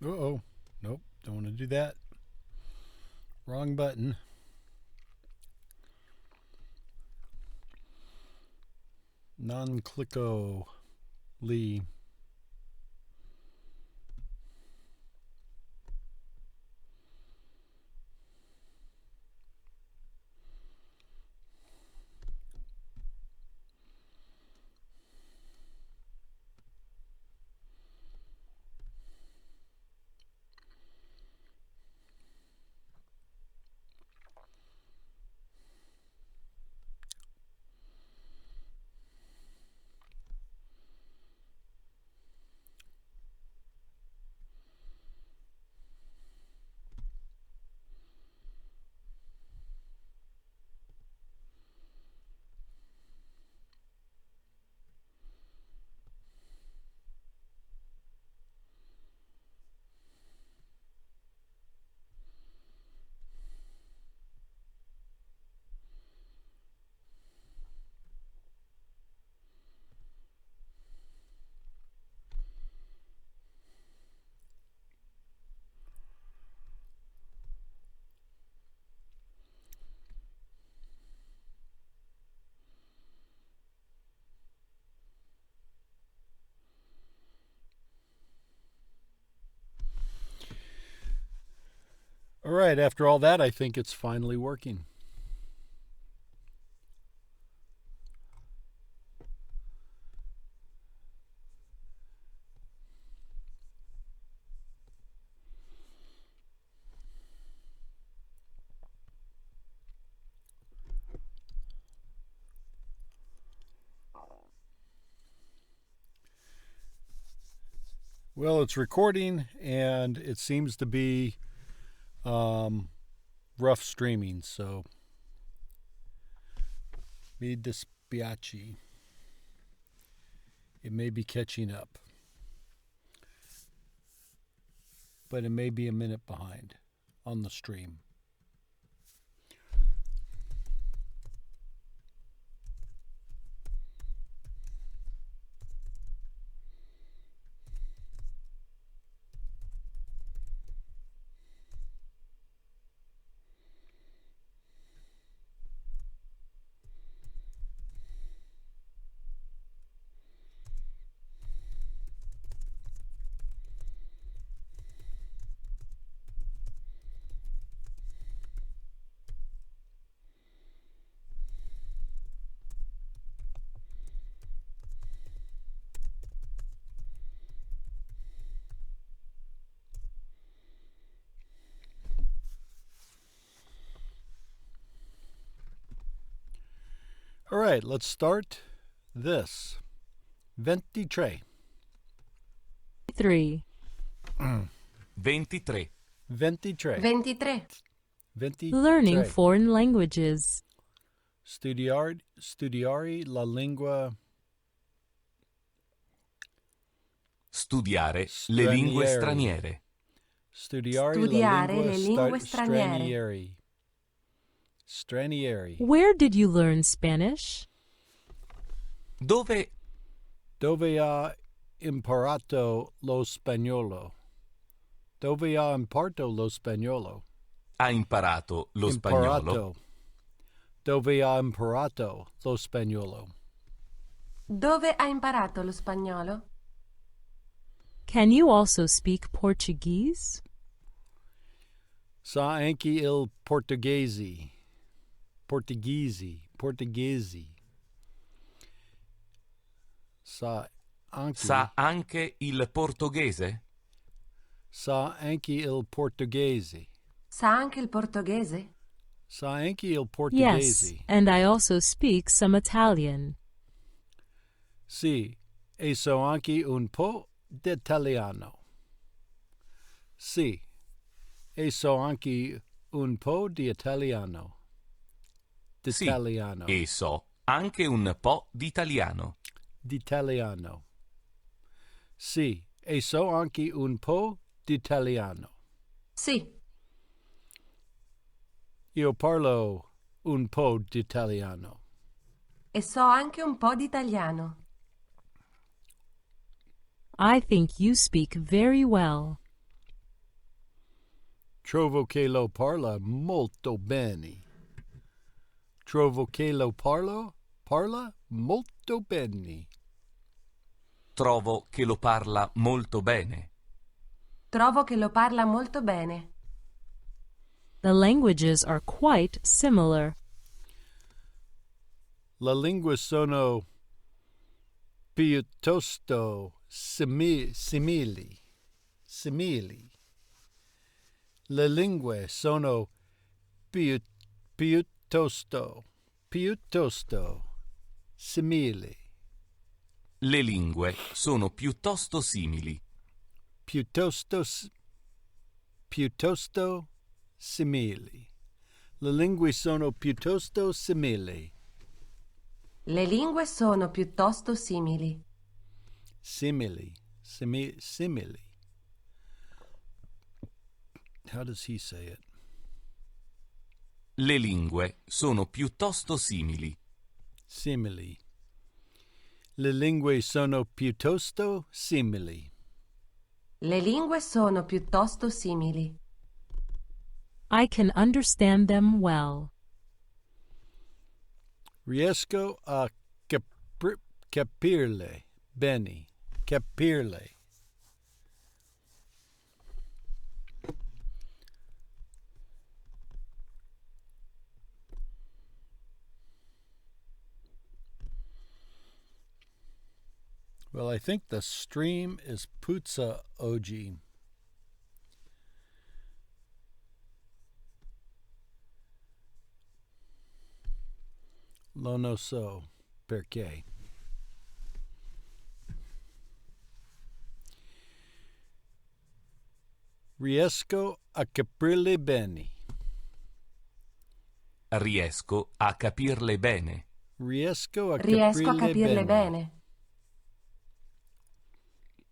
Uh-oh. Nope, don't want to do that. Wrong button. Non-clicko Lee. All right, after all that, I think it's finally working. Well, it's recording, and it seems to be rough streaming, so mi dispiace. It may be catching up, but it may be a minute behind on the stream. All right, let's start this. 23. 3. 23. 23. 23. 23. Learning foreign languages. Studiare la lingua. Studiare le lingue straniere. Studiare le lingue straniere. Stranieri. Where did you learn Spanish? Dove ha imparato lo spagnolo? Dove ha imparato lo spagnolo? ha imparato lo spagnolo? Dove ha imparato lo spagnolo? Dove ha imparato lo spagnolo? Can you also speak Portuguese? Sa anche il portoghese. Portoghese. Sa anche il portoghese? Sa anche il portoghese. Sa anche il portoghese? Sa anche il portoghese. Yes, and I also speak some Italian. Sì, e so anche un po' d'italiano. Sì, e so anche un po' di italiano. D'italiano. Sì, e so anche un po' d'italiano. D'italiano. Sì, e so anche un po' d'italiano. Sì. Io parlo un po' d'italiano. E so anche un po' d'italiano. I think you speak very well. Trovo che lo parla molto bene. Trovo che lo parla molto bene. Trovo che lo parla molto bene. Trovo che lo parla molto bene. The languages are quite similar. Le lingue sono piuttosto simili. Le lingue sono piuttosto simili. Le lingue sono piuttosto simili. Piuttosto simili. Le lingue sono piuttosto simili. Le lingue sono piuttosto simili. Simili. How does he say it? Le lingue sono piuttosto simili. Simili. Le lingue sono piuttosto simili. Le lingue sono piuttosto simili. I can understand them well. Riesco a capirle bene. Capirle. Well, I think the stream is puzza oggi. Lo no so perché. Riesco a capirle bene. Riesco a capirle bene. Riesco a Riesco a capirle capirle bene.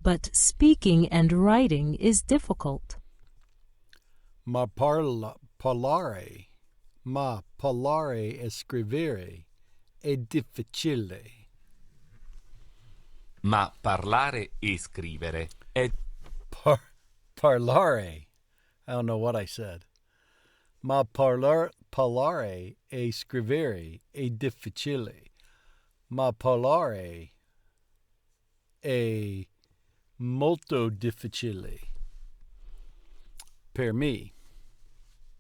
But speaking and writing is difficult. Ma parlare e scrivere è difficile. Ma parlare e scrivere è Parlare. I don't know what I said. Ma parlare e scrivere è difficile. Ma parlare è molto difficile. Per me.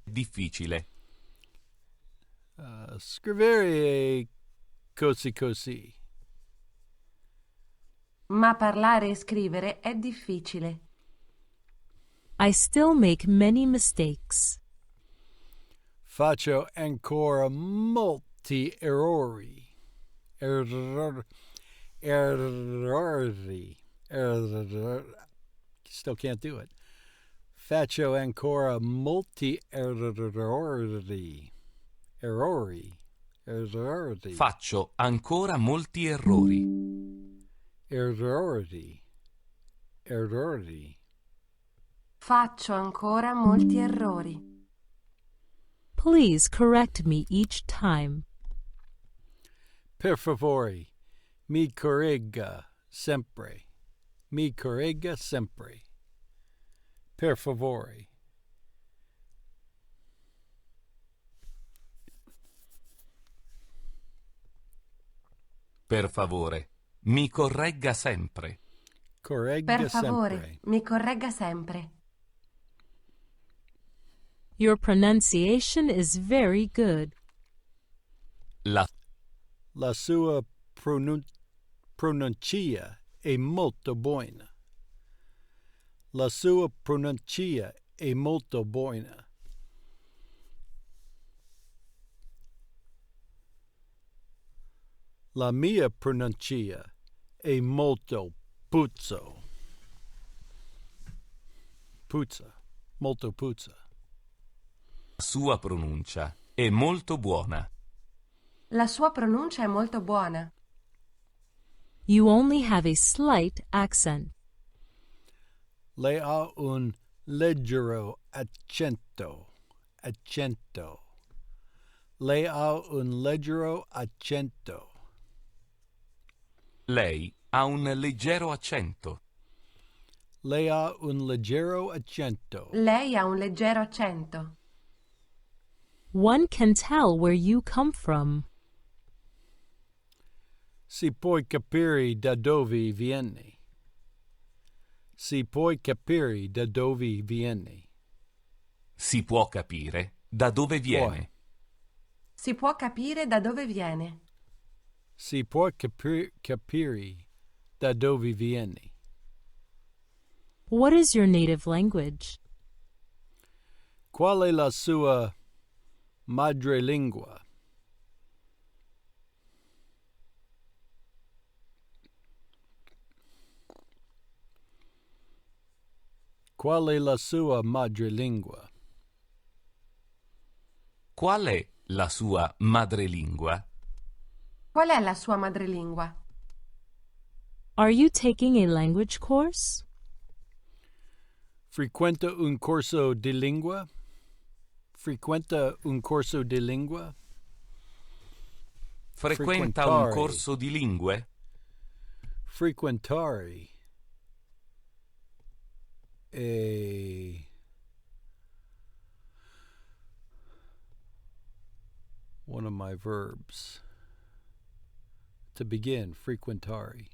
difficile. Scrivere è così. Ma parlare e scrivere è difficile. I still make many mistakes. Faccio ancora molti errori. Still can't do it. Faccio ancora molti errori. Faccio ancora molti errori. Errori. Faccio ancora molti errori. Please correct me each time. Per favore, mi corregga sempre. Per favore. Per favore, mi corregga sempre. Corregga Per favore, sempre. mi corregga sempre. Your pronunciation is very good. La sua pronuncia è molto buona. La sua pronuncia è molto buona. La mia pronuncia è molto puzza. Molto puzza. sua pronuncia è molto buona. La sua pronuncia è molto buona. You only have a slight accent. Lei ha un leggero accento. Lei ha un leggero accento. Lei ha un leggero accento. Lei ha un leggero accento. Lei ha un leggero accento. One can tell where you come from. Si puoi capire da dove vieni. Si puoi capire da dove vieni. Si può capire da dove viene. Si può capire da dove viene. Si può capire da dove vieni. What is your native language? Qual è la sua madrelingua? Qual è la sua madrelingua? Qual è la sua madrelingua? Qual è la sua madrelingua? Are you taking a language course? Frequenta un corso di lingua? Frequenta un corso di lingua? Frequenta un Frequentare. corso di lingue? Frequentare. One of my verbs. To begin, frequentare.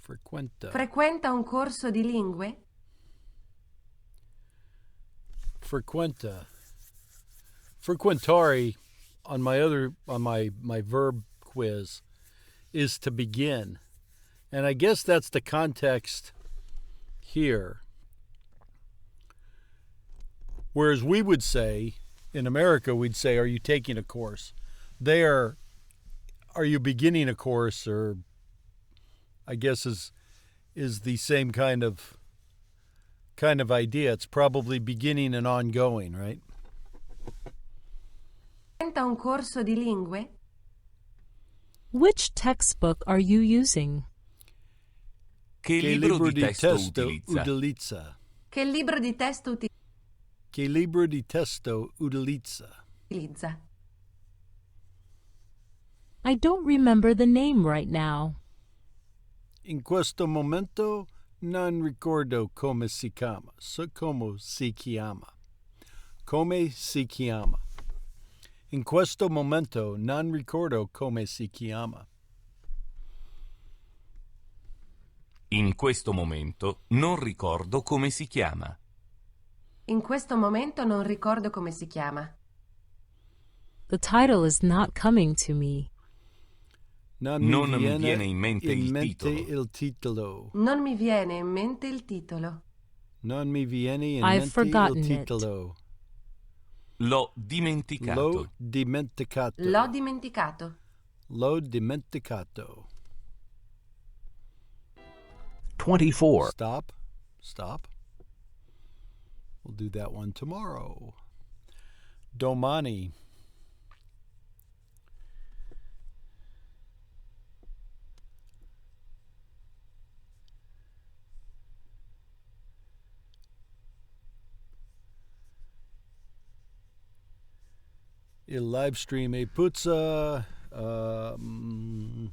Frequenta. Frequenta un corso di lingue? Frequenta. Frequentare on my verb quiz is to begin. And I guess that's the context here. Whereas we would say, in America, we'd say, are you taking a course? There, are you beginning a course, or I guess is the same kind of idea. It's probably beginning and ongoing, right? Frequenta un corso di lingue? Which textbook are you using? Che libro di testo utilizza? utilizza? Che libro di testo Che libro di testo utilizza? utilizza? I don't remember the name right now. In questo momento non ricordo come si chiama. Come si chiama. Come si chiama. In questo momento non ricordo come si chiama. In questo momento non ricordo come si chiama. In questo momento non ricordo come si chiama. The title is not coming to me. Non mi viene in mente il titolo. Non mi viene in mente il titolo. Non mi viene in I've mente forgotten il it. titolo. L'ho dimenticato. L'ho dimenticato. L'ho dimenticato. L'ho dimenticato. 24. Stop. We'll do that one tomorrow. Domani. Il livestream e puzza. Non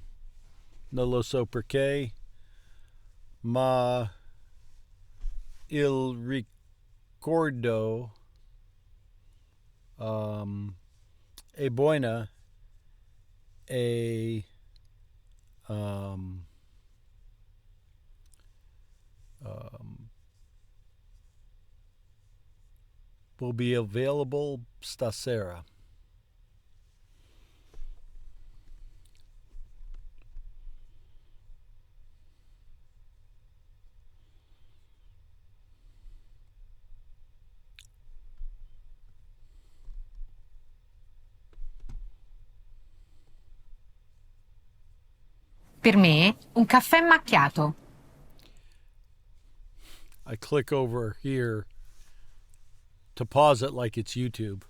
lo so perché. Ma il ricordo è buona e will be available stasera. Per me, un caffè macchiato. I click over here to pause it like it's YouTube.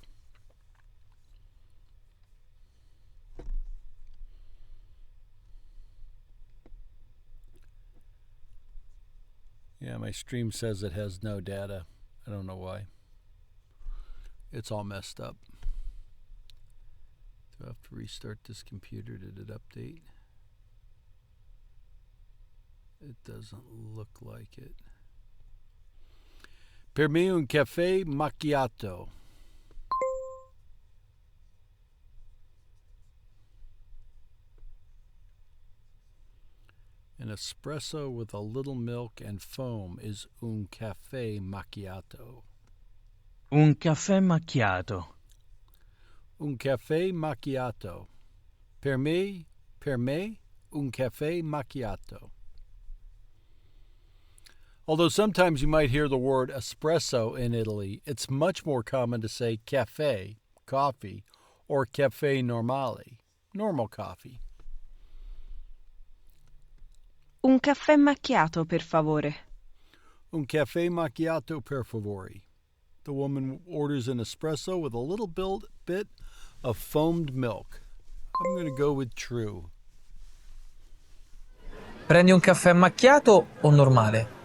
Yeah, my stream says it has no data. I don't know why. It's all messed up. Do I have to restart this computer? Did it update? It doesn't look like it. Per me un caffè macchiato. An espresso with a little milk and foam is un caffè macchiato. Un caffè macchiato. Un caffè macchiato. Per me, un caffè macchiato. Although sometimes you might hear the word espresso in Italy, it's much more common to say caffè, coffee, or caffè normale, normal coffee. Un caffè macchiato, per favore. Un caffè macchiato, per favore. The woman orders an espresso with a little bit of foamed milk. I'm going to go with true. Prendi un caffè macchiato o normale?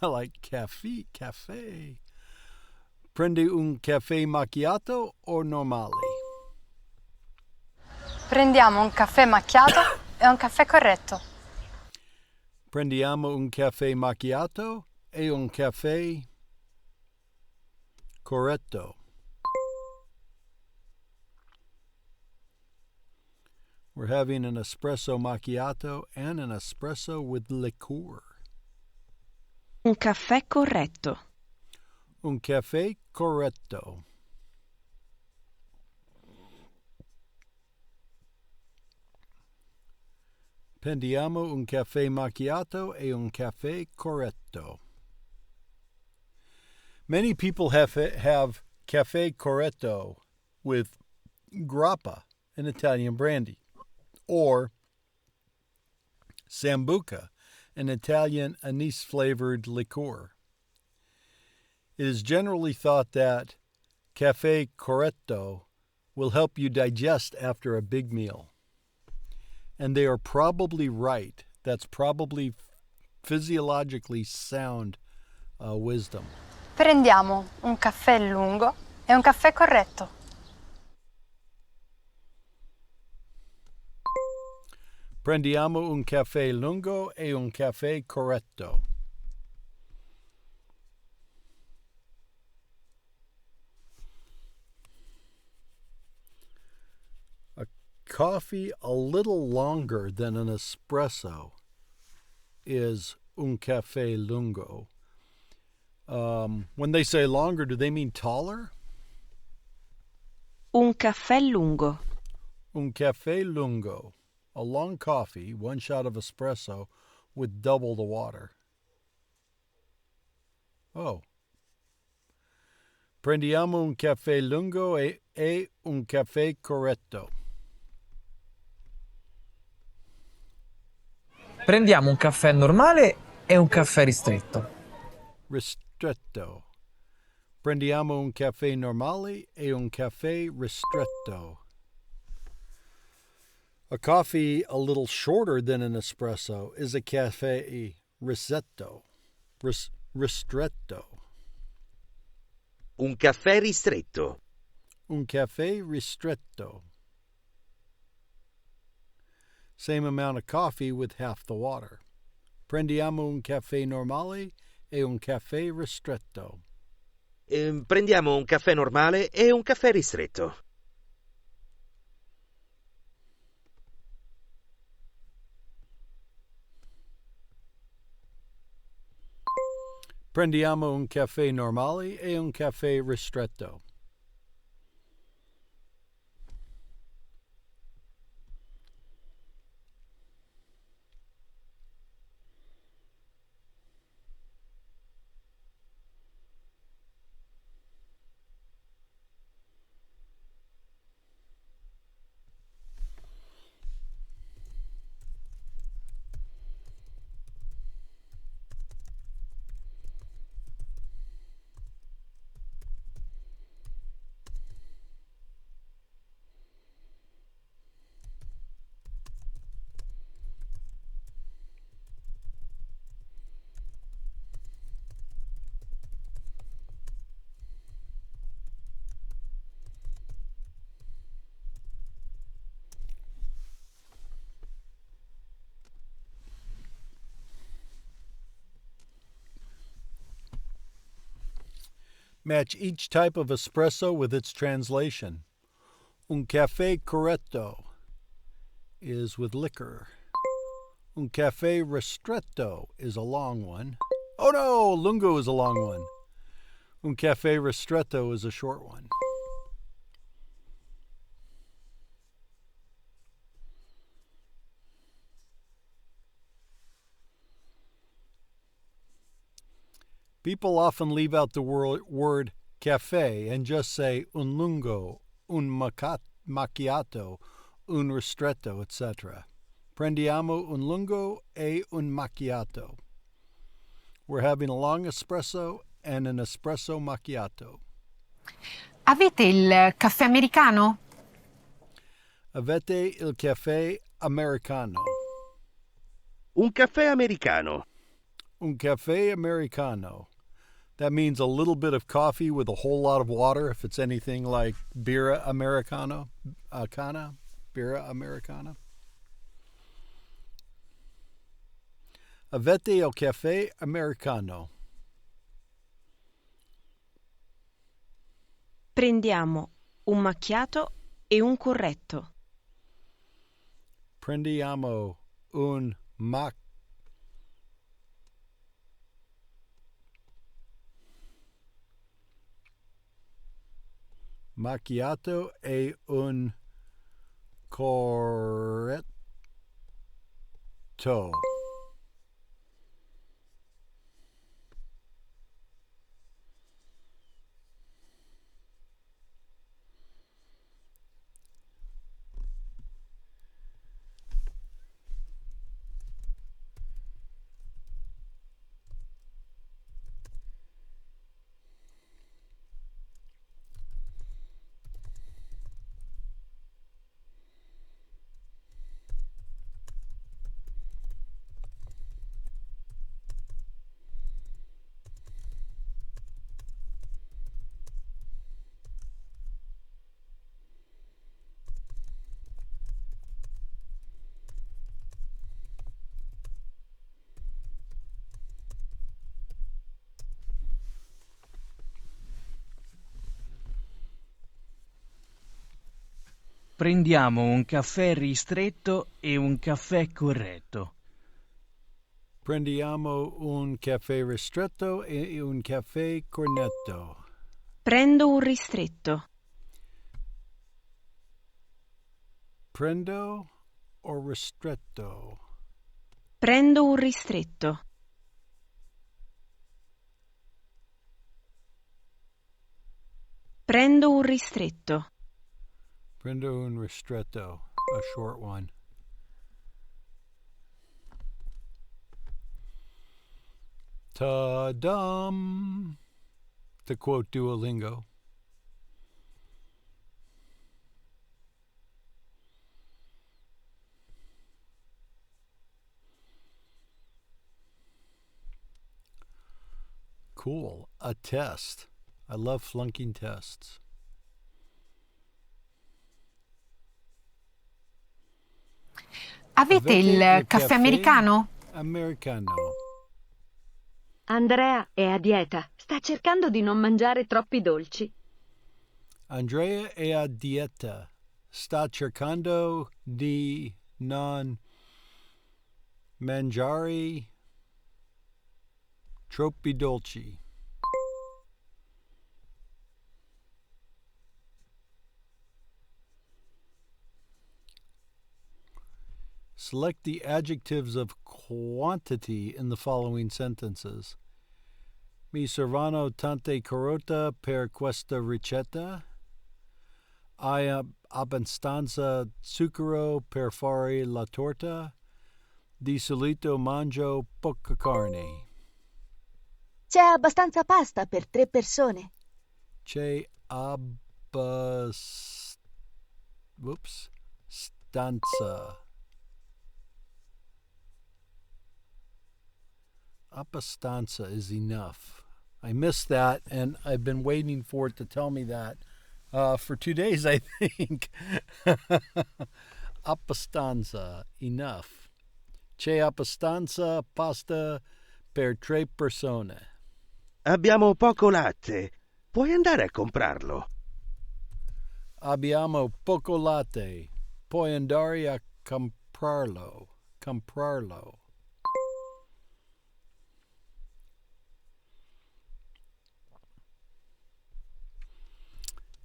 I like caffè. Prendi un caffè macchiato o normale? Prendiamo un caffè macchiato e un caffè corretto. Prendiamo un caffè macchiato e un caffè corretto. We're having an espresso macchiato and an espresso with liqueur. Un caffè corretto. Un caffè corretto. Prendiamo un caffè macchiato e un caffè corretto. Many people have caffè corretto with grappa, an Italian brandy, or sambuca, an Italian anise-flavored liqueur. It is generally thought that caffè corretto will help you digest after a big meal. And they are probably right. That's probably physiologically sound wisdom. Prendiamo un caffè lungo e un caffè corretto. Prendiamo un caffè lungo e un caffè corretto. A coffee a little longer than an espresso is un caffè lungo. When they say longer, do they mean taller? Un caffè lungo. Un caffè lungo. A long coffee, 1 shot of espresso with double the water. Oh. Prendiamo un caffè lungo e un caffè corretto. Prendiamo un caffè normale e un caffè ristretto. Ristretto. Prendiamo un caffè normale e un caffè ristretto. A coffee a little shorter than an espresso is a caffè ristretto. Ristretto. Un caffè ristretto. Un caffè ristretto. Same amount of coffee with half the water. Prendiamo un caffè normale e un caffè ristretto. Prendiamo un caffè normale e un caffè ristretto. Prendiamo un caffè normale e un caffè ristretto. Match each type of espresso with its translation. Un caffè corretto is with liquor. Un caffè ristretto is a long one. Oh no, lungo is a long one. Un caffè ristretto is a short one. People often leave out the word cafe and just say un lungo, un macchiato, un ristretto, etc. Prendiamo un lungo e un macchiato. We're having a long espresso and an espresso macchiato. Avete il caffè americano? Avete il caffè americano? Un caffè americano. Un caffè americano. That means a little bit of coffee with a whole lot of water, if it's anything like birra americano, birra americana. Avete il caffè americano? Prendiamo un macchiato e un corretto. Prendiamo un macchiato e un corretto. Prendiamo un caffè ristretto e un caffè corretto. Prendiamo un caffè ristretto e un caffè cornetto. Prendo un ristretto. Prendo o ristretto? Prendo un ristretto. Prendo un ristretto. Prendo un ristretto, a short one. Ta-dum! To quote Duolingo. Cool. A test. I love flunking tests. Avete il caffè americano? Americano. Andrea è a dieta. Sta cercando di non mangiare troppi dolci. Andrea è a dieta. Sta cercando di non mangiare troppi dolci. Select the adjectives of quantity in the following sentences. Mi servono tante carote per questa ricetta. Hai abbastanza zucchero per fare la torta. Di solito mangio poca carne. C'è abbastanza pasta per 3 persone. C'è stanza. Abbastanza is enough. I missed that, and I've been waiting for it to tell me that for 2 days, I think. Abbastanza, enough. C'è abbastanza pasta per 3 persone. Abbiamo poco latte. Puoi andare a comprarlo. Abbiamo poco latte. Puoi andare a comprarlo. Comprarlo.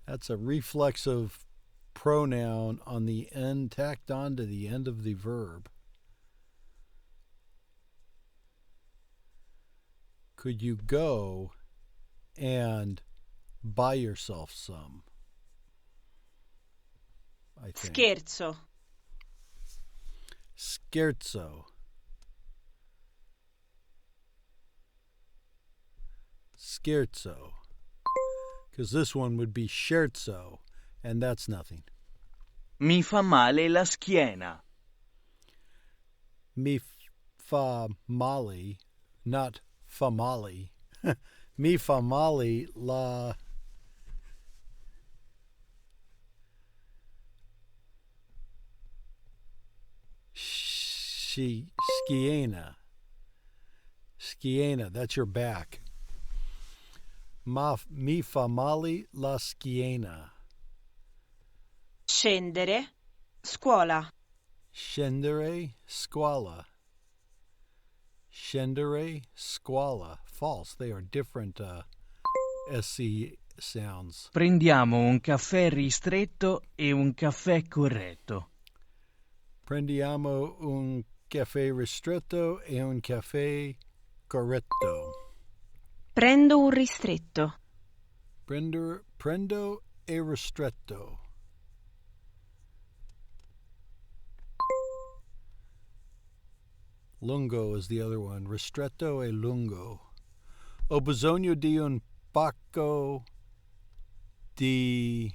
That's a reflexive pronoun on the end, tacked on to the end of the verb. Could you go and buy yourself some? I think. Scherzo. Scherzo. Scherzo. Because this one would be scherzo, and that's nothing. Mi fa male la schiena. Mi fa male, not famali. Mi fa male la... Schiena. Schiena, that's your back. Mi fa male la schiena. Scendere. Scuola. Scendere, scuola. Scendere, scuola. False. They are different SC sounds. Prendiamo un caffè ristretto e un caffè corretto. Prendiamo un caffè ristretto e un caffè corretto. Prendo un ristretto. Prendo e ristretto. Lungo is the other one. Ristretto e lungo. Ho bisogno di un pacco di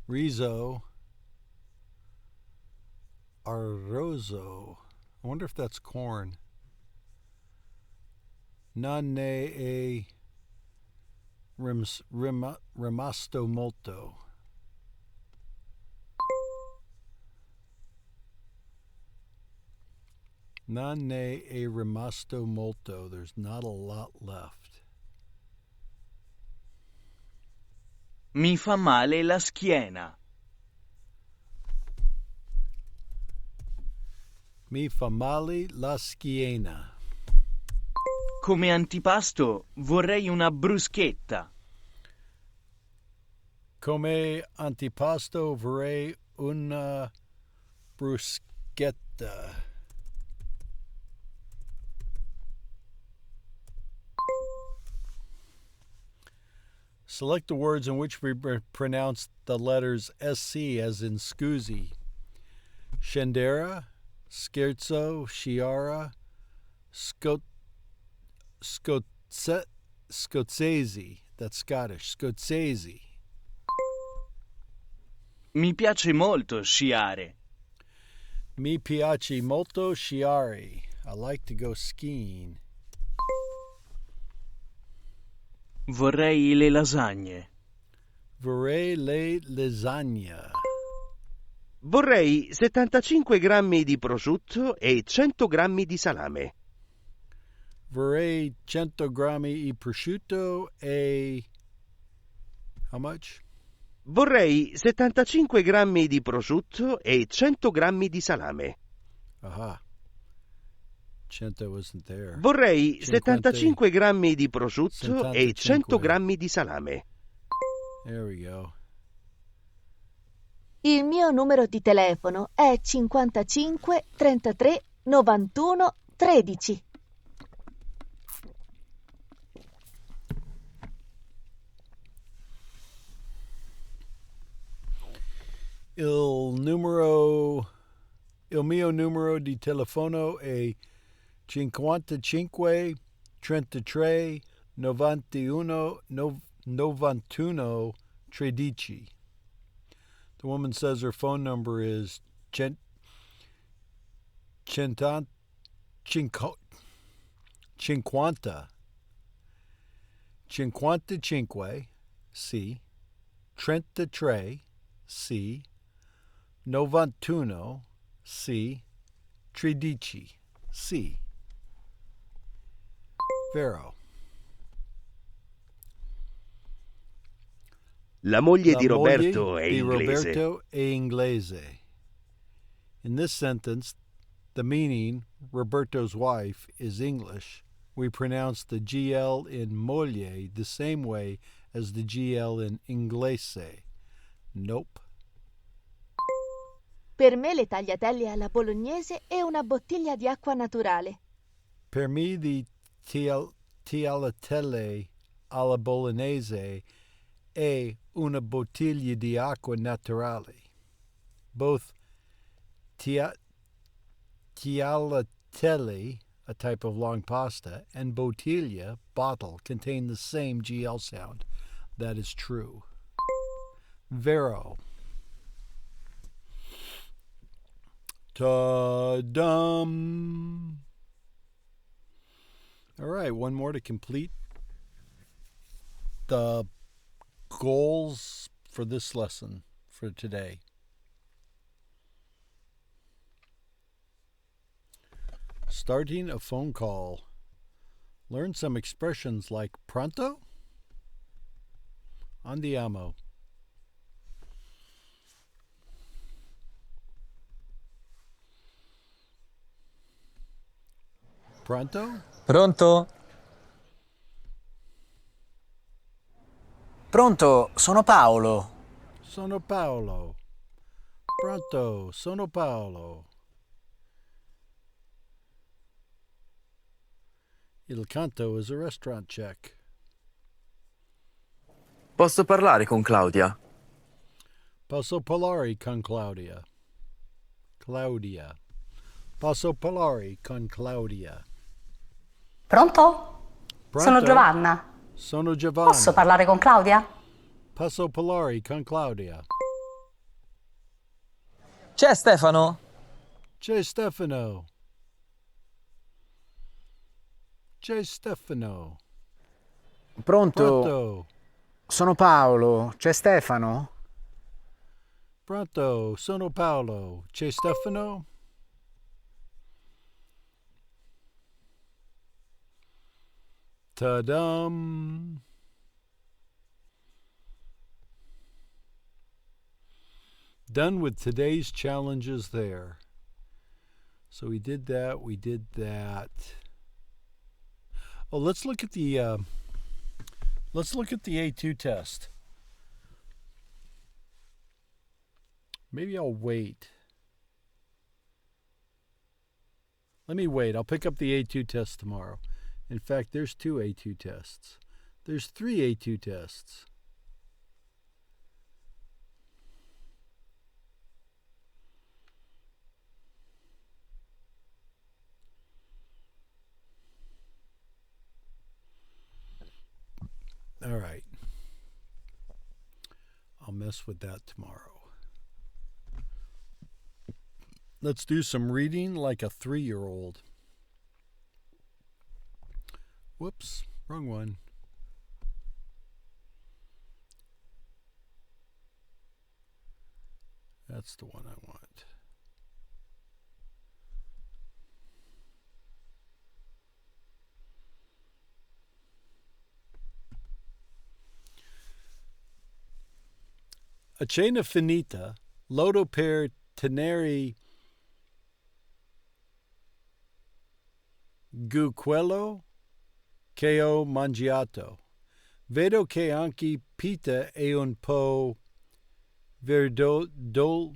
riso arrozo. I wonder if that's corn. Non ne è rimasto molto. Non ne è rimasto molto. There's not a lot left. Mi fa male la schiena. Mi fa male la schiena. Come antipasto vorrei una bruschetta. Come antipasto vorrei una bruschetta. Select the words in which we pronounce the letters SC as in scusi. Scendere, scherzo, sciara, Scozzesi. That's Scottish. Scozzesi. Mi piace molto sciare. Mi piace molto sciare. I like to go skiing. Vorrei le lasagne. Vorrei le lasagne. Vorrei 75 grammi di prosciutto e 100 grammi di salame. Vorrei 100 grammi di prosciutto e... How much? Vorrei 75 grammi di prosciutto e 100 grammi di salame. Aha. 100 wasn't there. Vorrei 50. 75 grammi di prosciutto e 100 75. grammi di salame. There we go. Il mio numero di telefono è 55 33 91 13. Il mio numero di telefono è 55 33 91 91 13. The woman says her phone number is 50 55 sì 33 sì 91 sì 13 sì. Vero. La moglie La di moglie Roberto è di inglese. Roberto è inglese. In this sentence, the meaning, Roberto's wife, is English. We pronounce the GL in moglie the same way as the GL in inglese. Nope. Per me le tagliatelle alla bolognese e una bottiglia di acqua naturale. Per me the tagliatelle alla bolognese e una bottiglia di acqua naturale. Both tagliatelle, a type of long pasta, and bottiglia, bottle, contain the same GL sound. That is true. Vero. Ta-dum. All right, one more to complete the goals for this lesson for today. Starting a phone call. Learn some expressions like pronto, andiamo. Pronto? Pronto? Pronto, sono Paolo. Sono Paolo. Pronto, sono Paolo. Il canto is a restaurant check. Posso parlare con Claudia? Posso parlare con Claudia. Claudia. Posso parlare con Claudia. Pronto? Pronto? Sono Giovanna. Sono Giovanna. Posso parlare con Claudia? Posso parlare con Claudia. C'è Stefano? C'è Stefano. C'è Stefano. Pronto? Pronto. Sono Paolo. C'è Stefano? Pronto, sono Paolo. C'è Stefano? Ta-dum. Done with today's challenges there. So we did that, we did that. Oh, let's look at the A2 test. Maybe I'll wait. Let me wait. I'll pick up the A2 test tomorrow. In fact, there's 2 A2 tests. There's 3 A2 tests. All right. I'll mess with that tomorrow. Let's do some reading like a 3-year-old. Whoops, wrong one. That's the one I want. A cena finita, lodo per tenere gu quello che ho mangiato. Vedo che anche pita è un po' verdonolo.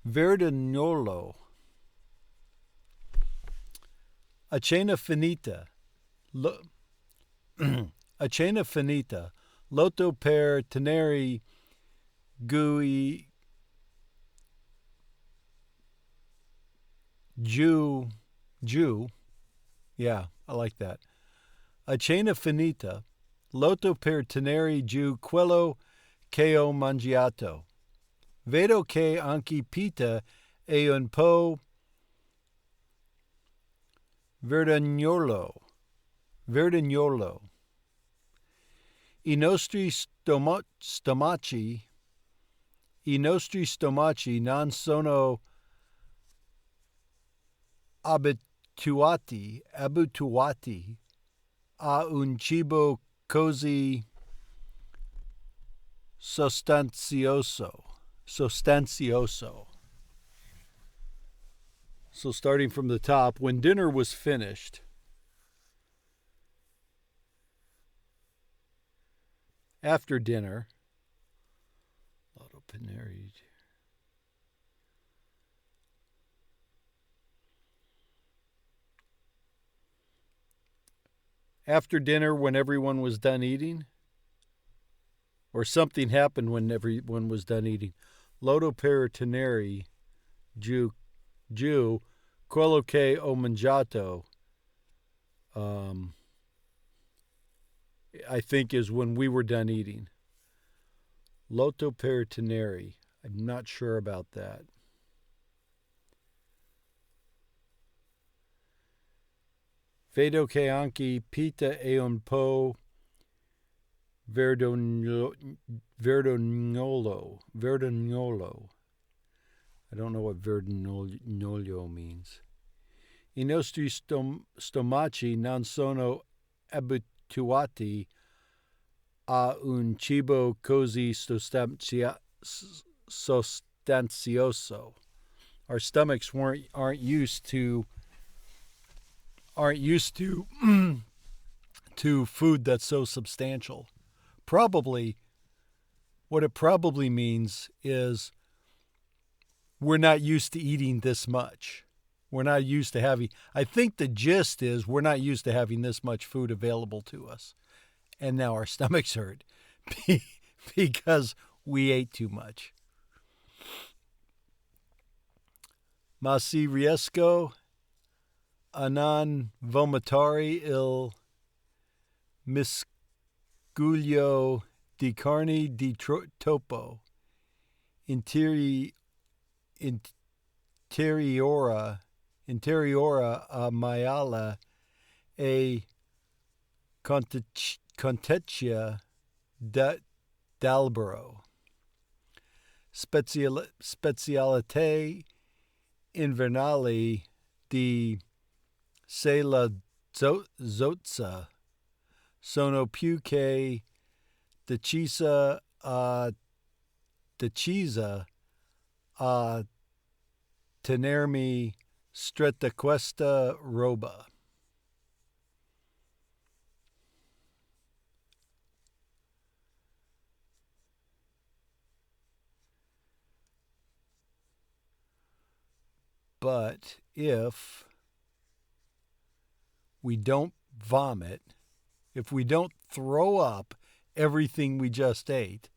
Verdagnolo. A cena finita. A cena finita. Loto per tenere gui Jew. Yeah, I like that. A cena finita. Loto per tenere giù quello che ho mangiato. Vedo che anche pita è un po' verdagnolo. I nostri stomaci I nostri stomaci non sono abituati a un cibo così sostanzioso. So starting from the top, when dinner was finished, after dinner, after dinner when everyone was done eating, or something happened when everyone was done eating. Lodo per tenere, Jew, quello che ho mangiato, I think is when we were done eating. Loto per tenere, I'm not sure about that. Vedo che anche pita e un po' verdognolo. I don't know what verdognolo means. I nostri stomaci non sono abituati a un cibo così sostanzioso. Our stomachs aren't used to to food that's so substantial. Probably, what it probably means is we're not used to eating this much. We're not used to having, I think the gist is we're not used to having this much food available to us. And now our stomachs hurt because we ate too much. Ma si riesco a non vomitare il miscuglio di carne di topo interiora a maiala e contecchia d'albero. Specialità invernali di sela zozza sono più che decisa a tenermi stretta questa roba. But if we don't vomit, if we don't throw up everything we just ate,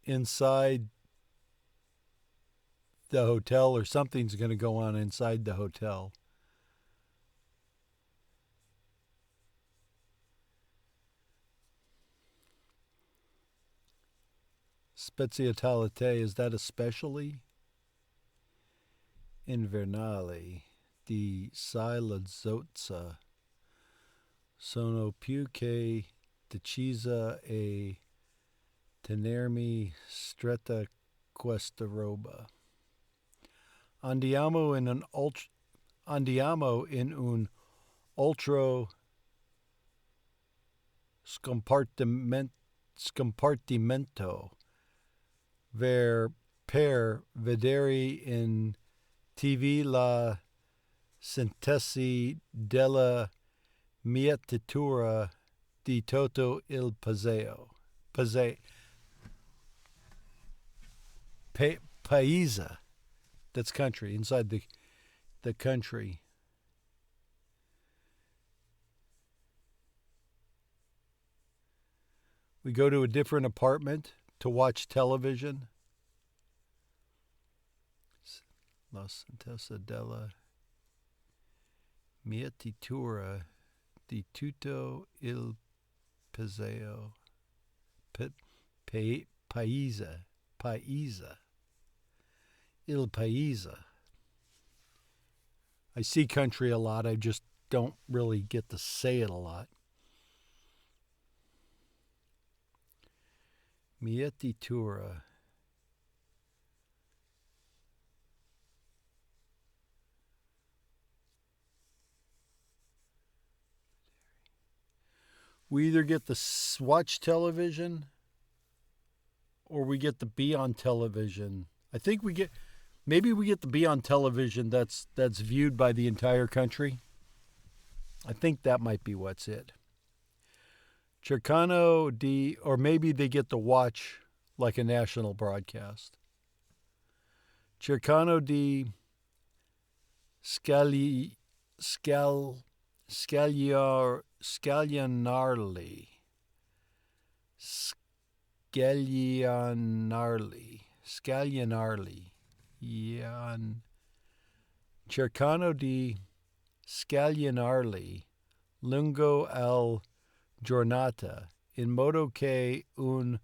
inside the hotel, or something's going to go on inside the hotel. Specialità, is that especially? Invernali di sala zozza sono più che decisa e tenermi stretta questa roba. Andiamo in un altro scompartimento per vedere in TV la sintesi della mietitura di tutto il paese. That's country, inside the country. We go to a different apartment to watch television. La sintesi della mietitura di tutto il paese. Paese. Il paese. I see country a lot. I just don't really get to say it a lot. Mietitura. We either get to watch television or we get to be on television. I think maybe we get to be on television that's viewed by the entire country. I think that might be what's it. Cercano di, or maybe they get to watch like a national broadcast. Cercano di scaglionarli. Cercano di scaglionarli lungo al giornata in modo che un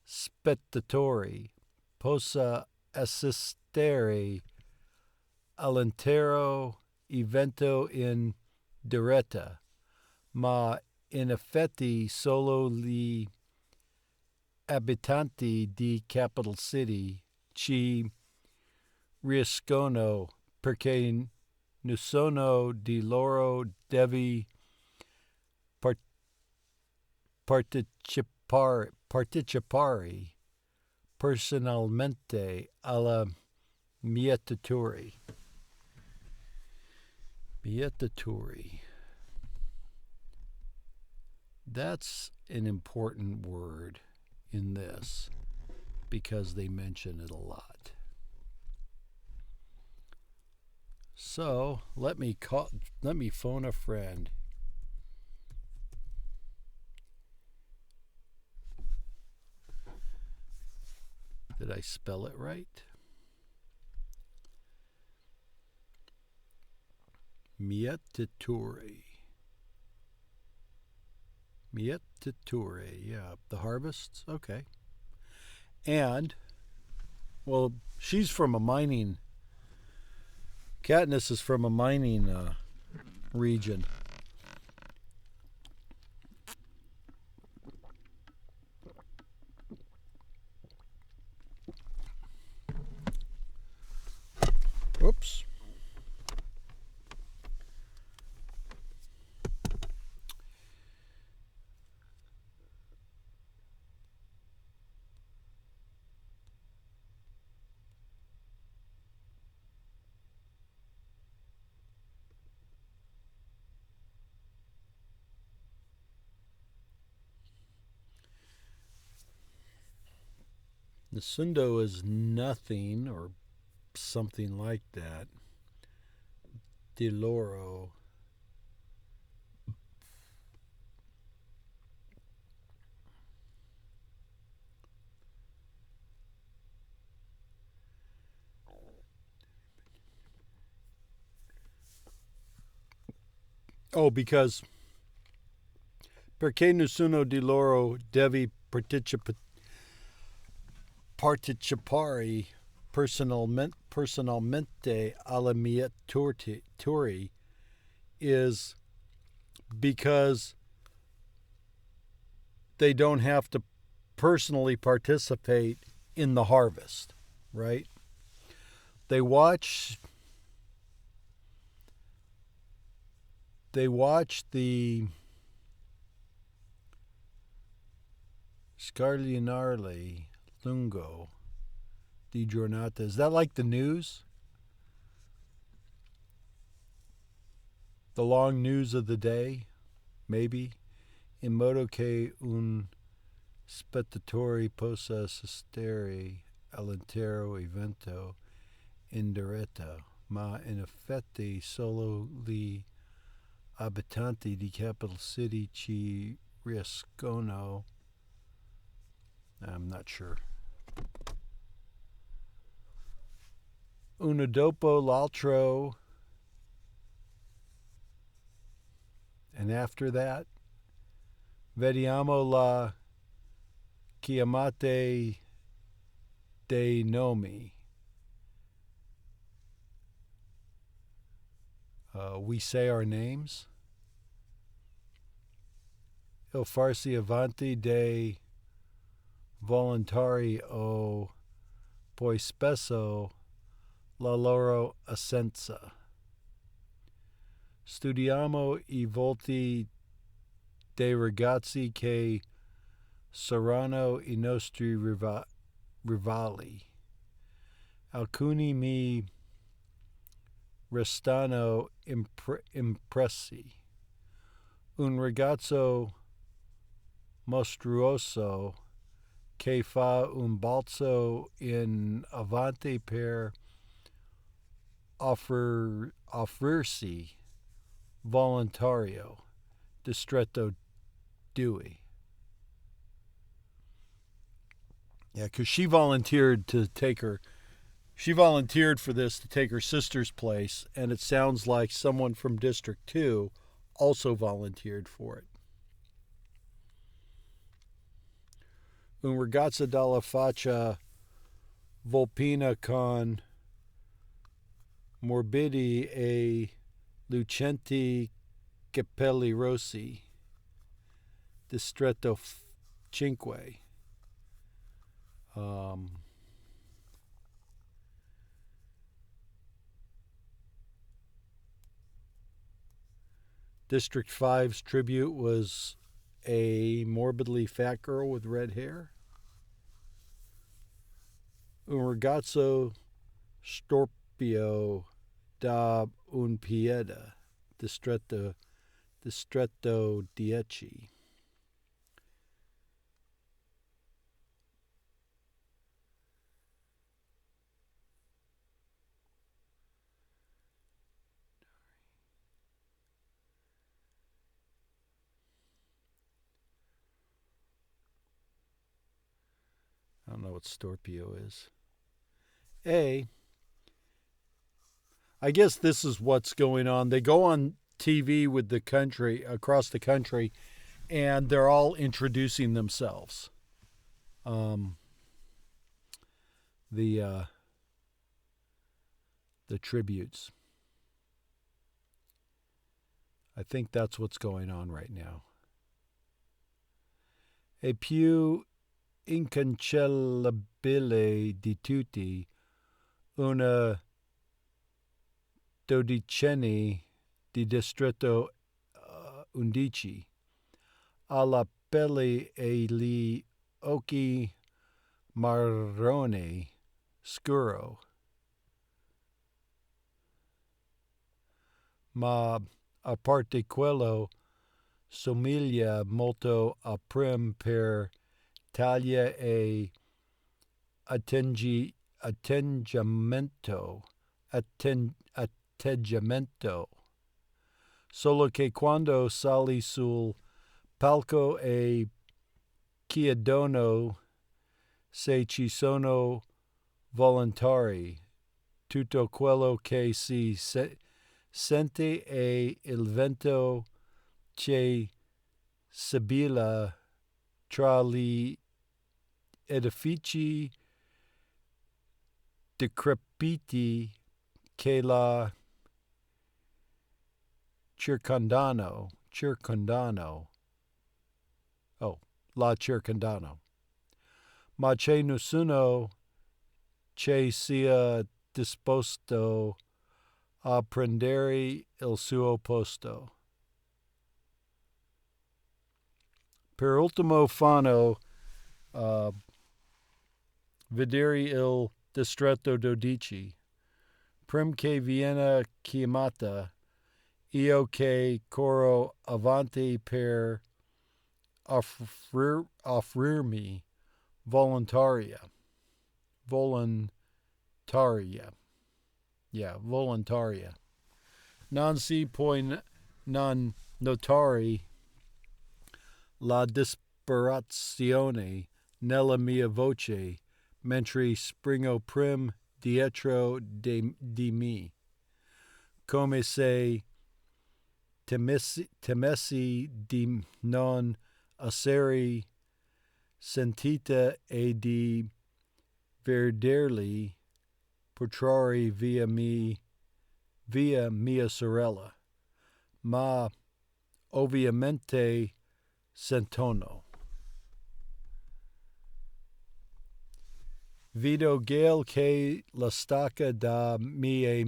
spettatore possa assistere all'intero evento in diretta, ma in effetti solo gli abitanti di Capital City ci riescono perché nessuno di loro deve partecipare personalmente alla mietitura. That's an important word in this because they mention it a lot. So let me phone a friend. Did I spell it right? Mietitura. Yeah, the harvests. Okay. And, well, she's from a mining. Katniss is from a mining region. Whoops. Nasundo is nothing or something like that. Deloro. Oh, because perché nessuno di loro deve partecipare personalmente alla mietitura is because they don't have to personally participate in the harvest, right? They watch the Scaglionarli lungo di giornata. Is that like the news? The long news of the day? Maybe? In modo che un spettatore possa assistere all'intero evento in diretta, ma in effetti solo gli abitanti di Capital City ci riescono. I'm not sure. Uno dopo l'altro. And after that, vediamo la chiamate dei nomi. we say our names. Il farsi avanti dei volontari o poi spesso la loro assenza. Studiamo I volti dei ragazzi che saranno I nostri rivali. Alcuni mi restano impressi. Un ragazzo mostruoso che fa un balzo in avanti per offrirsi volontario, distretto Dewey. Yeah, because she volunteered for this to take her sister's place, and it sounds like someone from District 2 also volunteered for it. Un ragazzo dalla faccia volpina con morbidi e lucenti capelli rossi, distretto 5. District 5's tribute was a morbidly fat girl with red hair. Un ragazzo storpio da un piede, distretto 10. I don't know what Storpio is. I guess this is what's going on. They go on TV with the country, across the country, and they're all introducing themselves. The tributes. I think that's what's going on right now. E più incancellabile di tutti, una dodicenne di distretto 11, alla pelle e gli occhi marrone scuro, ma a parte quello somiglia molto a Prim per taglia e atteggiamento, solo che quando sali sul palco e chiedono se ci sono volontari, tutto quello che si sente è il vento che sibilla tra gli edifici decrepiti che la circondano. La circondano. Ma c'è nessuno che sia disposto a prendere il suo posto. Per ultimo fano, vedere il distretto 12, prim che viene chiamata, io che corro avanti per offrirmi volontaria. Non si poi non notare la disperazione nella mia voce mentre springo prim dietro di me, come se temessi di non essere sentita e di vederli portare via via mia sorella, ma ovviamente sentono. Vido Gael che la stacca da me e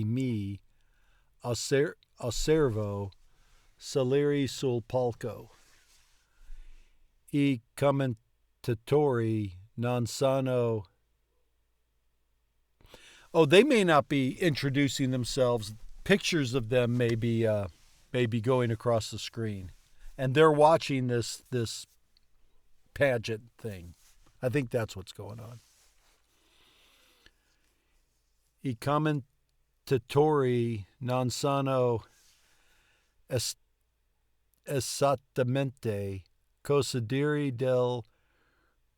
mi osservo salire sul palco. I commentatori non sanno. Oh, they may not be introducing themselves. Pictures of them may be going across the screen, and they're watching this pageant thing. I think that's what's going on. I commentatori non sanno esattamente cosa dire del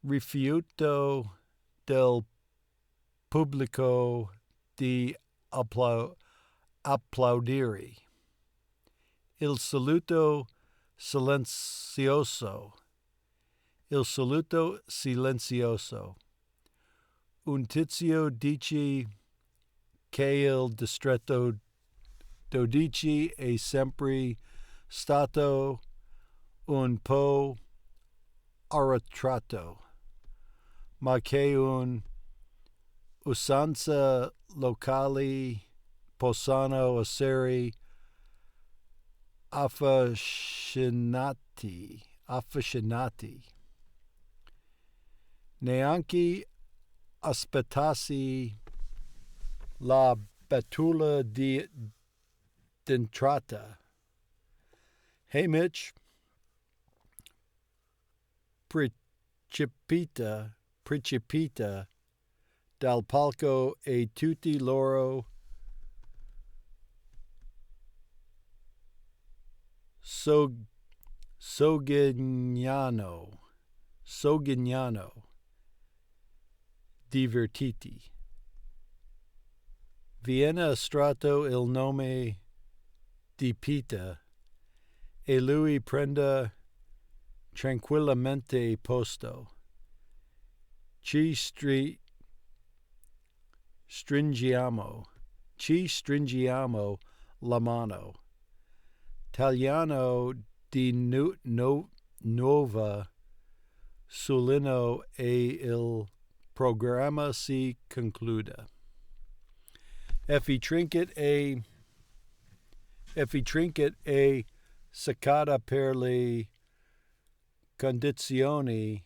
rifiuto del pubblico di applaudire. Il saluto silenzioso. Il saluto silenzioso. Un tizio dice che il distretto 12 è sempre stato un po' arretrato, ma che usanza locali possano essere affascinati. Neanche aspettassi la battuta d'entrata. Hey, Mitch. Precipita dal palco e tutti loro Sogignano, divertiti. Vienna strato il nome di Pita e lui prenda tranquillamente posto. Ci stringiamo la mano. Tagliano di nuova sulino e il programma si concluda. Effie Trinket è seccata per le condizioni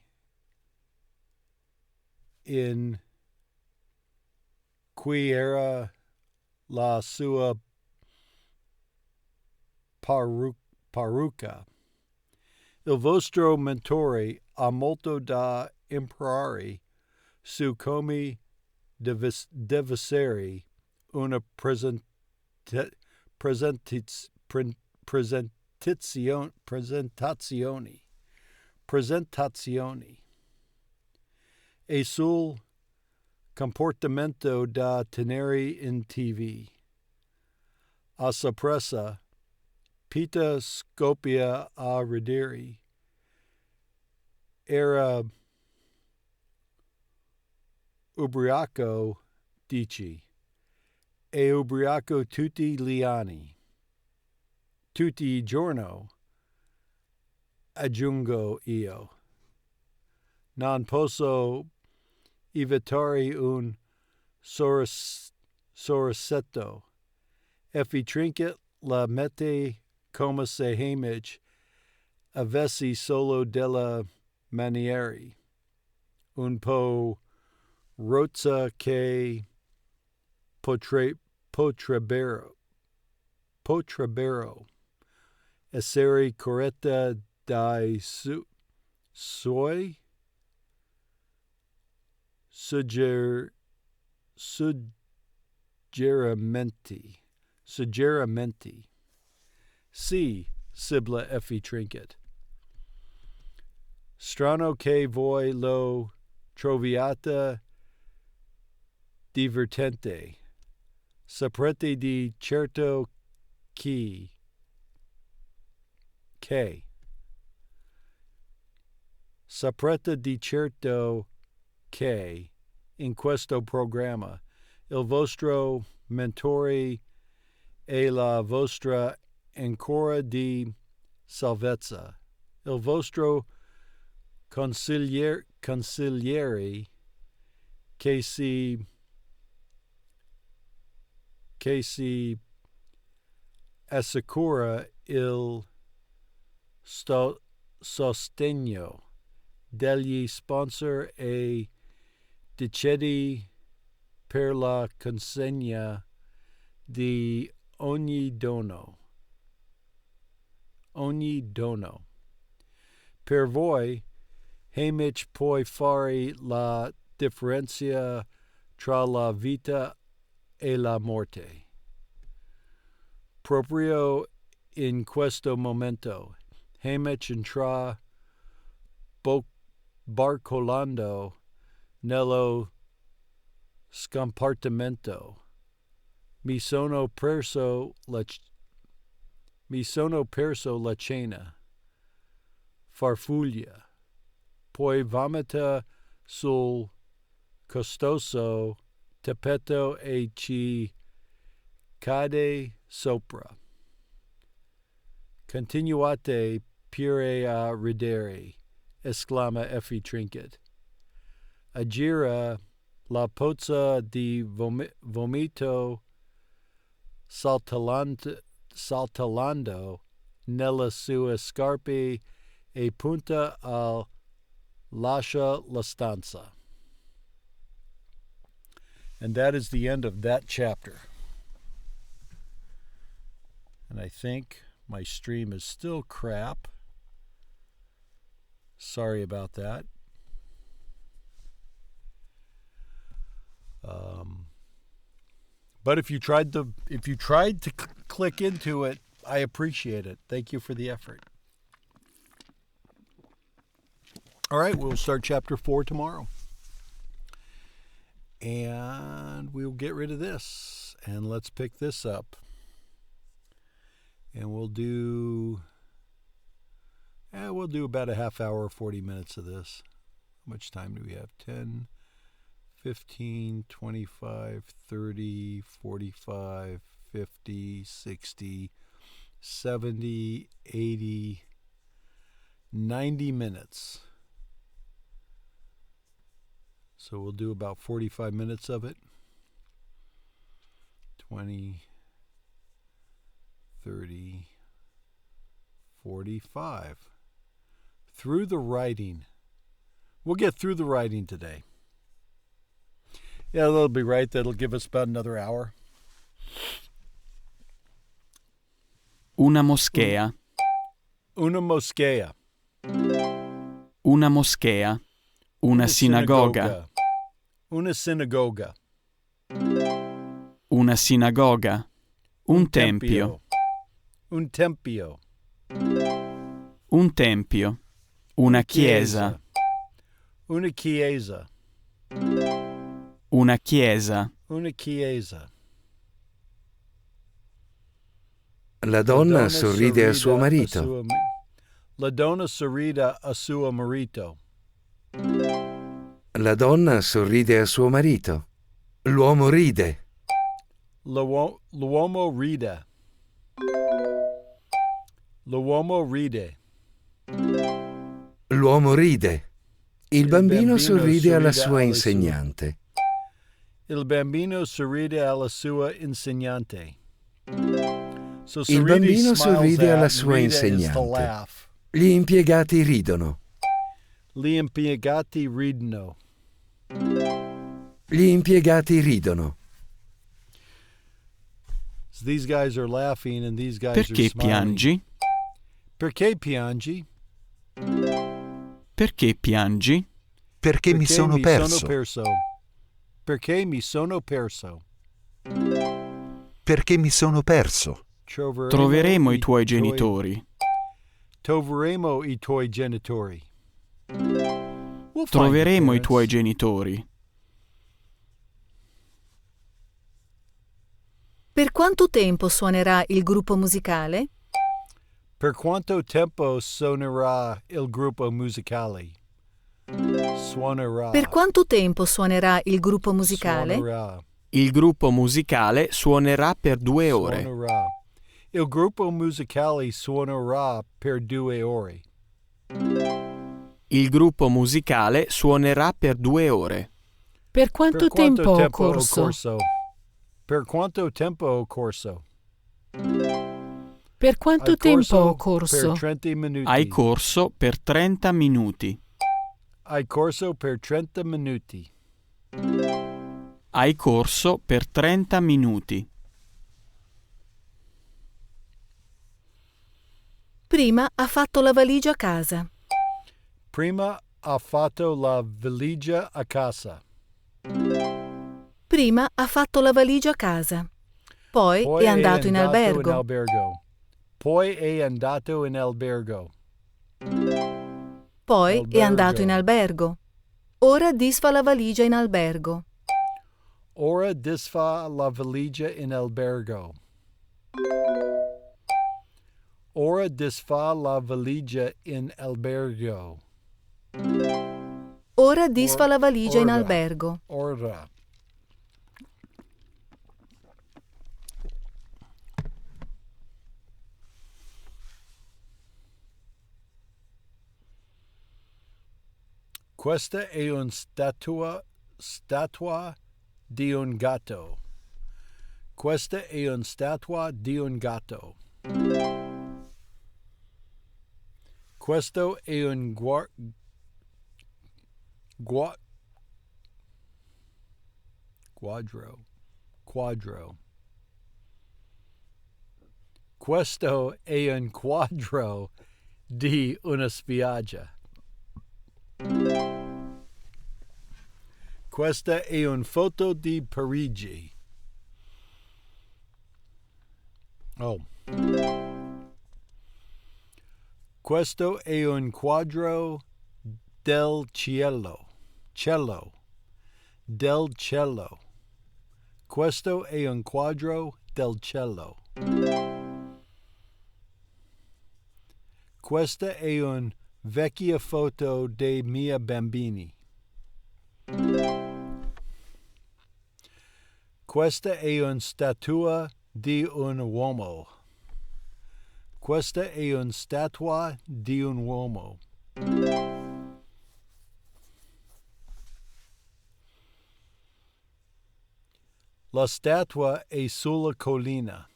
in cui era la sua parrucca. Il vostro mentore ha molto da imparare su come deve essere una presentazioni e sul comportamento da tenere in TV. A sorpresa, Pita scoppia a ridere. Era ubriaco, dici, e ubriaco tutti gli anni. Tutti i giorni, aggiungo io. Non posso evitare un sorrisetto. Effie Trinket la mette come se Hamish avessi solo della maniere, un po' rozza che potrebbero essere corretta dai suoi suggerimenti. Sì, sibla Effie Trinket. Strano che voi lo troviate divertente. Saprete di certo che saprete di certo che in questo programma. Il vostro mentore e la vostra ancora di salvezza. Il vostro consigliere che si assicura il sostegno degli sponsor e decidi per la consegna di ogni dono. Per voi, amici, puoi fare la differenza tra la vita e la morte. Proprio in questo momento, amici, entra barcolando nello scompartimento. Mi sono perso la cena. Farfuglia. Poi vomita sul costoso tappeto e ci cade sopra. Continuate pure a ridere, esclama Effie Trinket. Aggira la pozza di vomito saltellando nelle sue scarpe e punta al lascia la stanza. And that is the end of that chapter. And I think my stream is still crap. Sorry about that. But if you tried to click into it, I appreciate it. Thank you for the effort. All right, we'll start chapter 4 tomorrow. And we'll get rid of this. And let's pick this up. And we'll do about a half hour, 40 minutes of this. How much time do we have? 10, 15, 25, 30, 45, 50, 60, 70, 80, 90 minutes. So we'll do about 45 minutes of it. 20, 30, 45. Through the writing. We'll get through the writing today. Yeah, that'll be right. That'll give us about another hour. Una moschea. Una moschea. Una moschea. Una sinagoga. Una sinagoga. Una sinagoga. Un tempio. Un tempio. Un tempio. Una chiesa. Una chiesa. Una chiesa. Una chiesa. La donna sorride a suo marito. La donna sorride a suo marito. La donna sorride a suo marito. L'uomo ride. L'uomo ride. L'uomo ride. L'uomo ride. Il bambino sorride alla sua insegnante. Il bambino sorride alla sua insegnante. So Il bambino sorride alla sua insegnante. Gli impiegati ridono. Gli impiegati ridono. Gli impiegati ridono. So these guys are laughing and these guys Perché are smiling. piangi? Perché piangi? Perché piangi? Perché mi sono perso. Perché mi sono perso. Perché mi sono perso. Troveremo i tuoi genitori. Troveremo i tuoi genitori. Troveremo i tuoi genitori. Per quanto tempo suonerà il gruppo musicale? Per quanto tempo suonerà il gruppo musicale? Suonerà. Per quanto tempo suonerà il gruppo musicale? Suonerà. Il gruppo musicale suonerà per 2 ore. Suonerà. Il gruppo musicale suonerà per 2 ore. Il gruppo musicale suonerà per 2 ore. Per quanto tempo ho corso? Per quanto tempo ho corso? Per quanto tempo ho corso? Per 30 minuti. Hai corso per 30 minuti. Hai corso per 30 minuti. Hai corso per 30 minuti. Prima ha fatto la valigia a casa. Prima ha fatto la valigia a casa. Prima ha fatto la valigia a casa. Poi è andato in albergo. Poi è andato in albergo. Poi è andato in albergo. Ora disfa la valigia in albergo. Ora disfa la valigia in albergo. Ora disfa la valigia in albergo. Ora disfa la valigia in albergo. Ora. Questa è una statua di un gatto. Questa è una statua di un gatto. Questo è un quadro. Questo è un quadro di una spiaggia. Questa è una foto di Parigi. Oh. Questo è un quadro del cielo. Del cielo. Questo è un quadro del cielo. Questa è una vecchia foto dei miei bambini. Questa è una statua di un uomo. Questa è una statua di un uomo. La statua è sulla collina.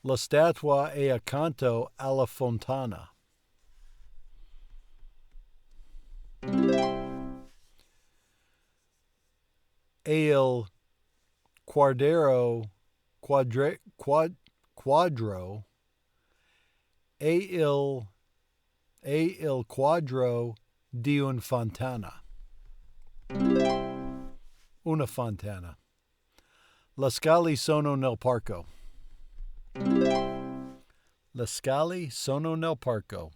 La statua è accanto alla fontana. E il quadro è il quadro di una fontana. Una fontana. Le scale sono nel parco. Le scale sono nel parco.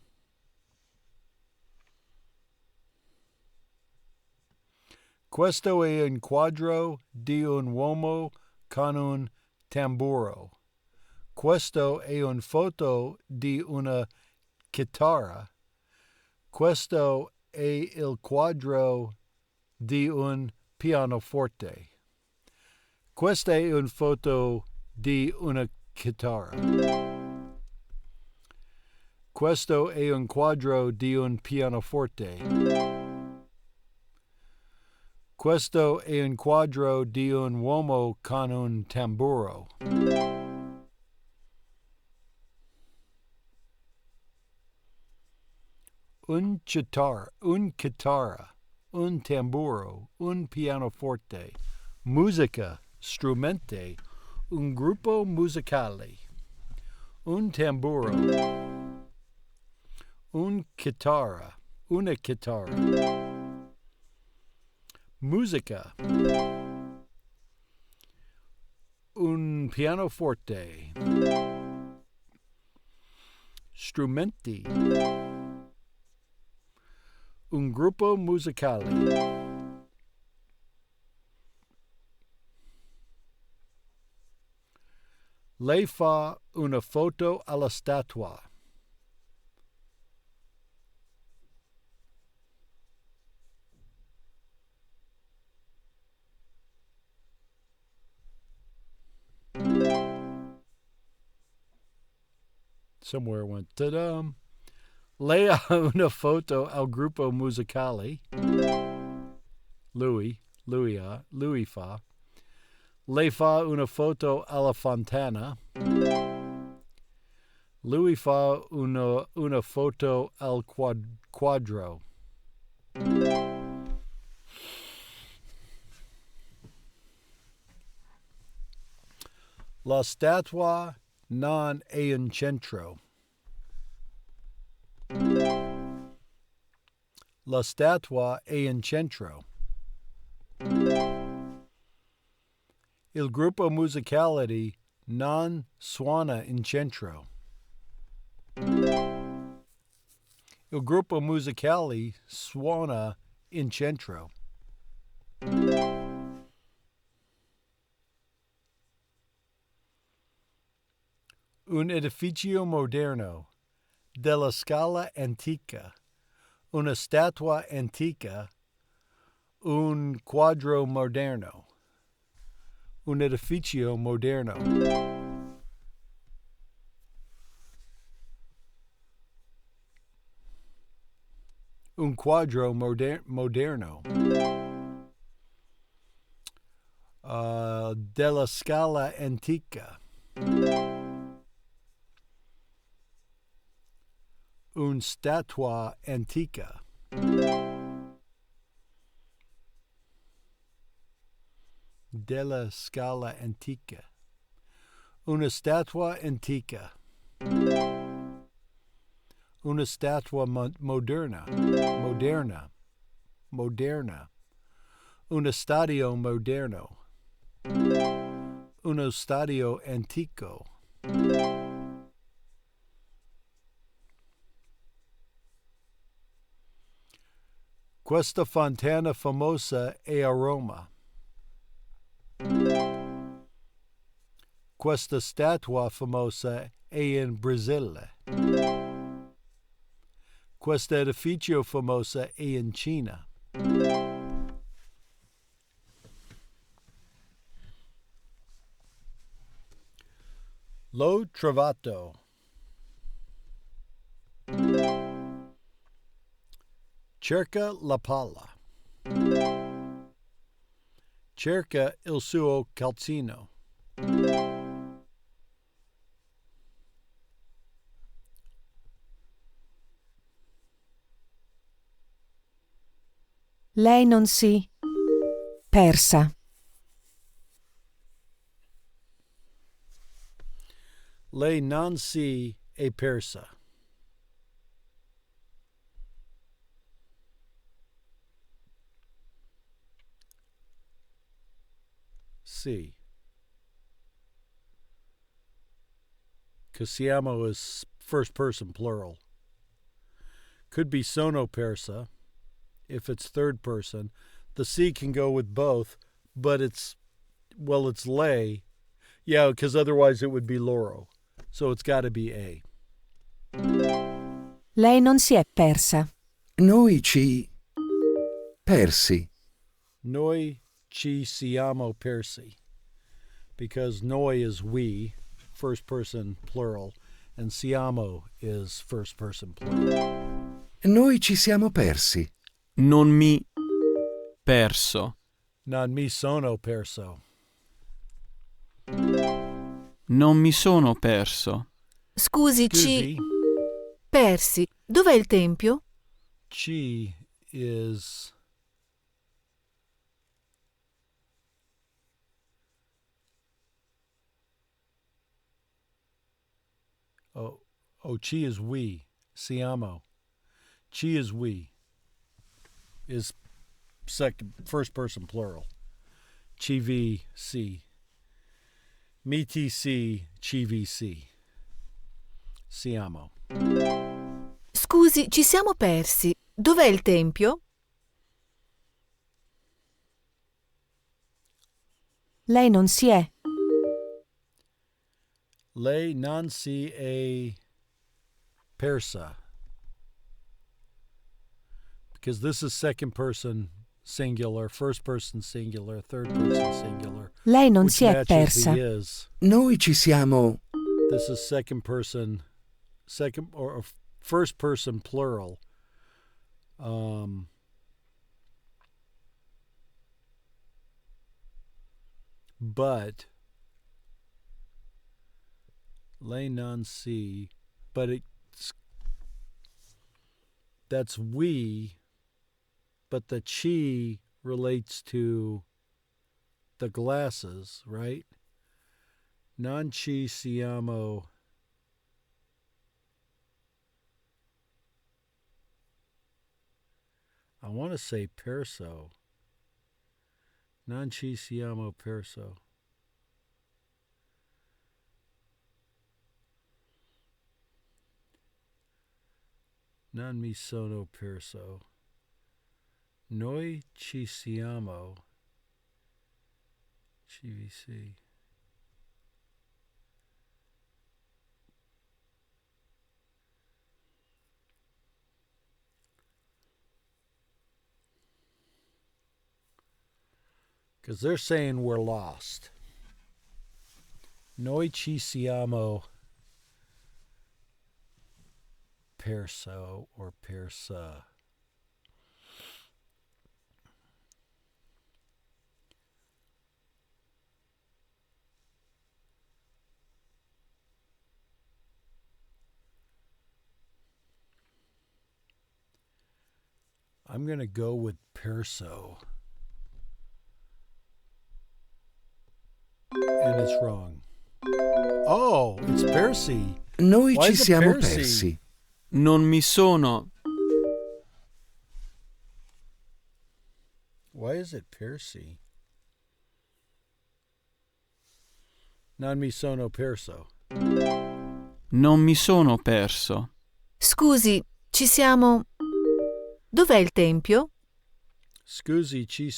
Questo è un quadro di un uomo con un tamburo. Questo è una foto di una chitarra. Questo è il quadro di un pianoforte. Questa è una foto di una chitarra. Questo è un quadro di un pianoforte. Questo è un quadro di un uomo con un tamburo. Un chitarra, un tamburo, un pianoforte, musica, strumenti, un gruppo musicale, un tamburo, una chitarra, musica, un pianoforte, strumenti, un gruppo musicale. Lei fa una foto alla statua. somewhere it went. Ta-dum. Lei una foto al gruppo musicale. Louis fa. Lei fa una foto alla fontana. Louis fa una foto al quadro. La statua non è in centro. La statua è in centro. Il gruppo musicale non suona in centro. Il gruppo musicale suona in centro. Un edificio moderno della scala antica, una statua antica, un quadro moderno. Un edificio moderno. Un quadro moderno. Della scala antica. Un statua antica. Della scala antica. Una statua antica. Una statua moderna. Un stadio moderno. Uno stadio antico. Questa fontana famosa è a Roma. Questa statua famosa è in Brasile. Questo edificio famoso è in Cina. L'ho trovato. Cerca la palla. Cerca il suo calzino. Lei non si persa. Lei non si è persa. Si. Che siamo is first person plural. Could be sono persa if it's third person. The si can go with both, but it's lei. Yeah, because otherwise it would be loro. So it's got to be a. Lei non si è persa. Noi ci persi. Noi ci siamo persi. Because noi is we, first person plural, and siamo is first person plural. Noi ci siamo persi. Non mi perso. Non mi sono perso. Non mi sono perso. Scusi, ci persi. Dov'è il tempio? Ci is ci is we. Siamo. Ci is we. Is first person plural. Ci vi si. Mi ti si, ci vi si. Siamo. Scusi, ci siamo persi. Dov'è il tempio? Lei non si è. Lei non si è persa. Because this is second person singular, first person singular, third person singular. Lei non si è persa. Noi ci siamo. This is second person second or first person plural. But lei non si, but that's we, but the chi relates to the glasses, right? Non ci siamo. I want to say perso. Non ci siamo perso. Non mi sono perso. Noi ci siamo. CVC. Because they're saying we're lost. Noi ci siamo perso or persa. I'm going to go with perso. And it's wrong. Oh, it's persi. Noi Why ci is it siamo persi? persi. Non mi sono. Why is it persi? Non mi sono perso. Non mi sono perso. Scusi, ci siamo... Dov'è il tempio? Scusi, ci...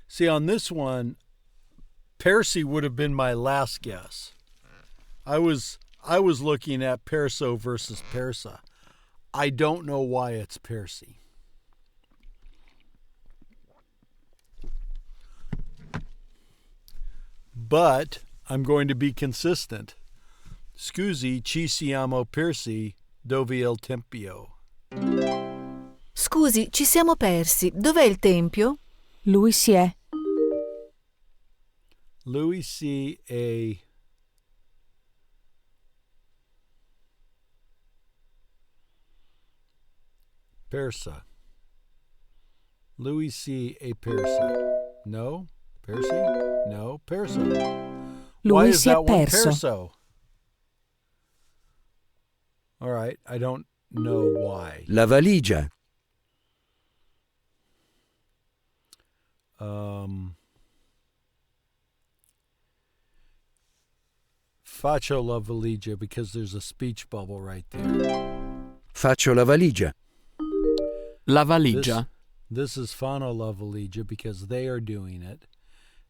See, on this one, persi would have been my last guess. I was looking at perso versus persa. I don't know why it's persi. But I'm going to be consistent. Scusi, ci siamo persi dove il tempio. Scusi, ci siamo persi. Dov'è il tempio? Lui si è. Lui si è persa. Lui si è persa. No? Persi? No, perso. Why Lui is si è that one perso. perso? All right, I don't know why. La valigia. Faccio la valigia because there's a speech bubble right there. Faccio la valigia. La valigia. This is fanno la valigia because they are doing it.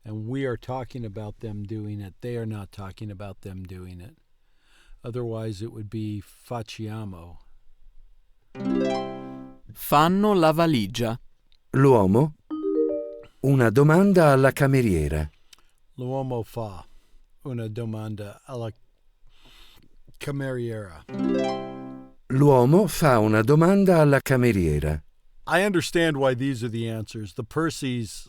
And we are talking about them doing it. They are not talking about them doing it. Otherwise, it would be facciamo. Fanno la valigia. L'uomo. Una domanda alla cameriera. L'uomo fa una domanda alla cameriera. L'uomo fa una domanda alla cameriera. I understand why these are the answers. The Persies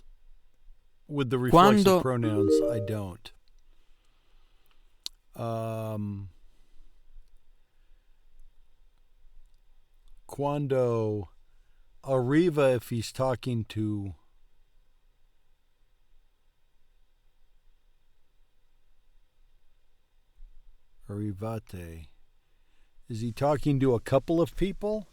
with the reflexive pronouns, I don't. Quando arriva, if he's talking to arrivate, is he talking to a couple of people?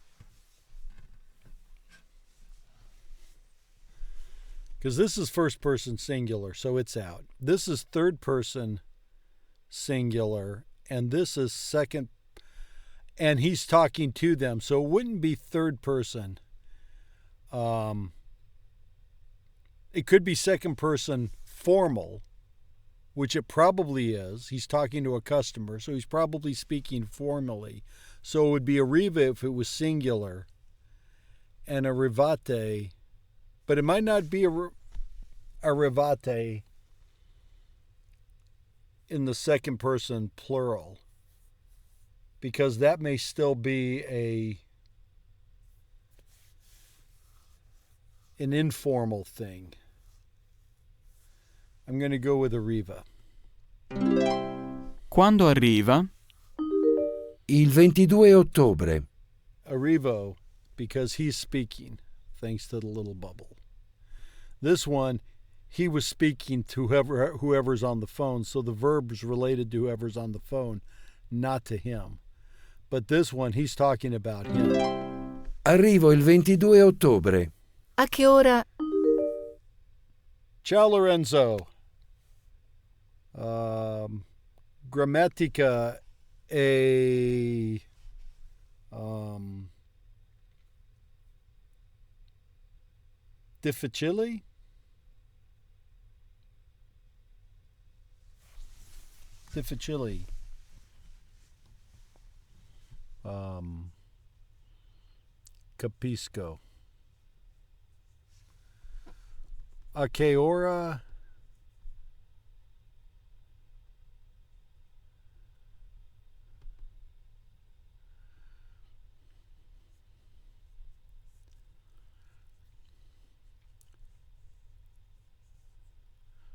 Because this is first person singular, so it's out. This is third person singular, and this is second, and he's talking to them, so it wouldn't be third person. It could be second person formal, which it probably is. He's talking to a customer, so he's probably speaking formally. So it would be arriva if it was singular, and arrivate, but it might not be arrivate in the second person plural. because that may still be an informal thing. I'm going to go with arriva. Quando arriva? Il 22 ottobre. Arrivo, because he's speaking, thanks to the little bubble. This one, he was speaking to whoever's on the phone, so the verb's related to whoever's on the phone, not to him. But this one, he's talking about him. Arrivo il 22 ottobre. A che ora? Ciao Lorenzo. Grammatica e difficile? Difficile. Capisco. A che ora?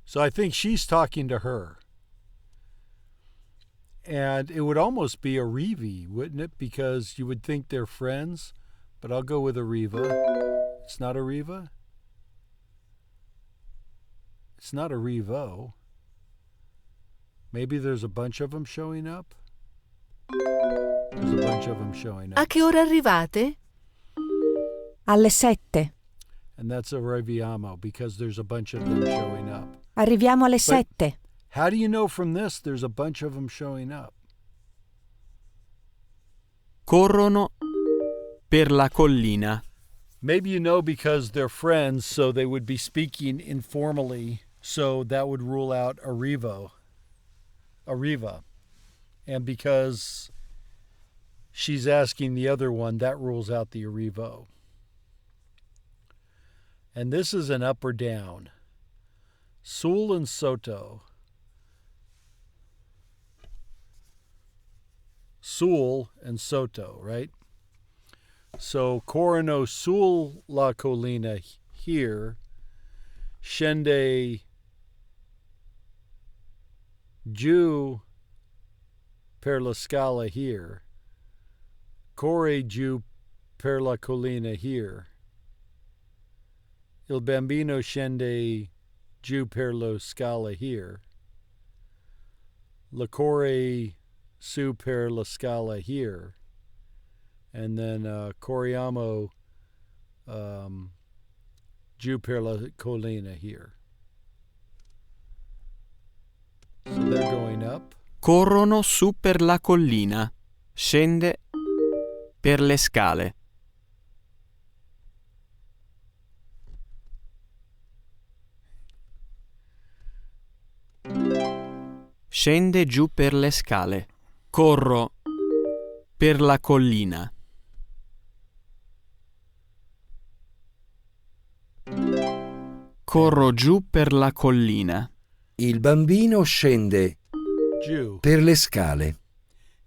So I think she's talking to her. And it would almost be arrivi, wouldn't it? Because you would think they're friends, but I'll go with arriva. It's not arriva. It's not arrivo. Maybe there's a bunch of them showing up. There's a bunch of them showing up. A che ora arrivate? Alle 7. And that's arriviamo because there's a bunch of them showing up. Arriviamo alle But 7. how do you know from this there's a bunch of them showing up? Corrono per la collina. Maybe you know because they're friends, so they would be speaking informally, so that would rule out arriva. And because she's asking the other one, that rules out the arrivo. And this is an up or down. Sul and Soto. Sul and Soto, right? So Corano sul la collina here. Scende giù per la scala here. Corre giù per la collina here. Il bambino scende giù per la scala here. La corre su per la scala here. And then corriamo giù per la collina here. So they're going up. Corrono su per la collina. Scende per le scale. Scende giù per le scale. Corro per la collina. Corro giù per la collina. Il bambino scende Giù. per le scale.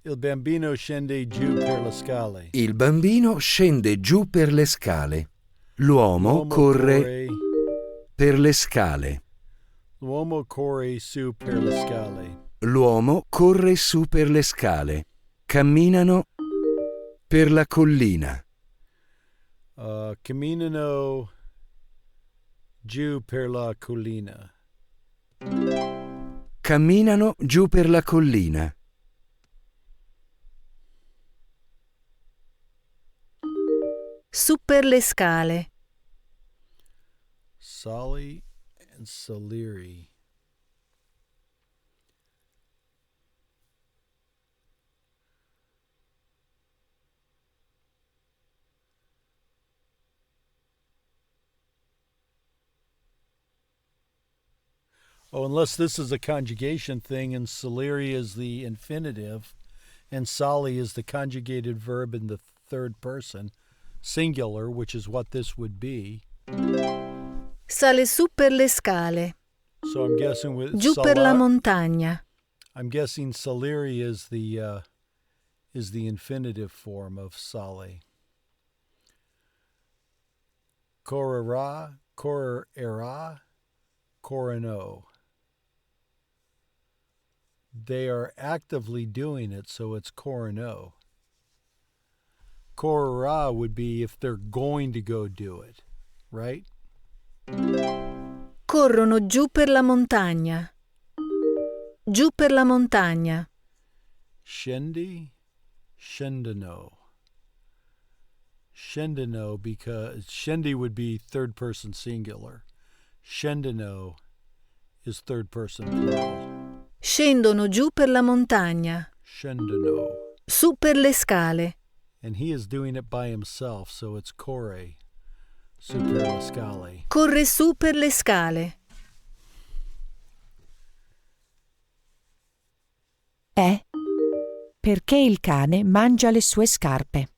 Il bambino scende giù per le scale. Il bambino scende giù per le scale. L'uomo corre per le scale. L'uomo corre su per le scale. L'uomo corre su per le scale. Camminano per la collina. Camminano giù per la collina. Camminano giù per la collina. Su per le scale. Sali and Saliri. Oh, unless this is a conjugation thing and Saliri is the infinitive and Sali is the conjugated verb in the third person, singular, which is what this would be. Sale su per le scale. So I'm guessing with Giù per la montagna. I'm guessing Saliri is the is the infinitive form of sale. Correrà, correrà, correrò. They are actively doing it, so it's correrò. Correrà would be if they're going to go do it, right? Corrono giù per la montagna. Giù per la montagna. Scendi, scendono. Scendono, because scendi would be third person singular. Scendono is third person plural. Scendono giù per la montagna. Scendono. Su per le scale. And he is doing it by himself, so it's corre, su per le scale. Corre su per le scale. È perché il cane mangia le sue scarpe.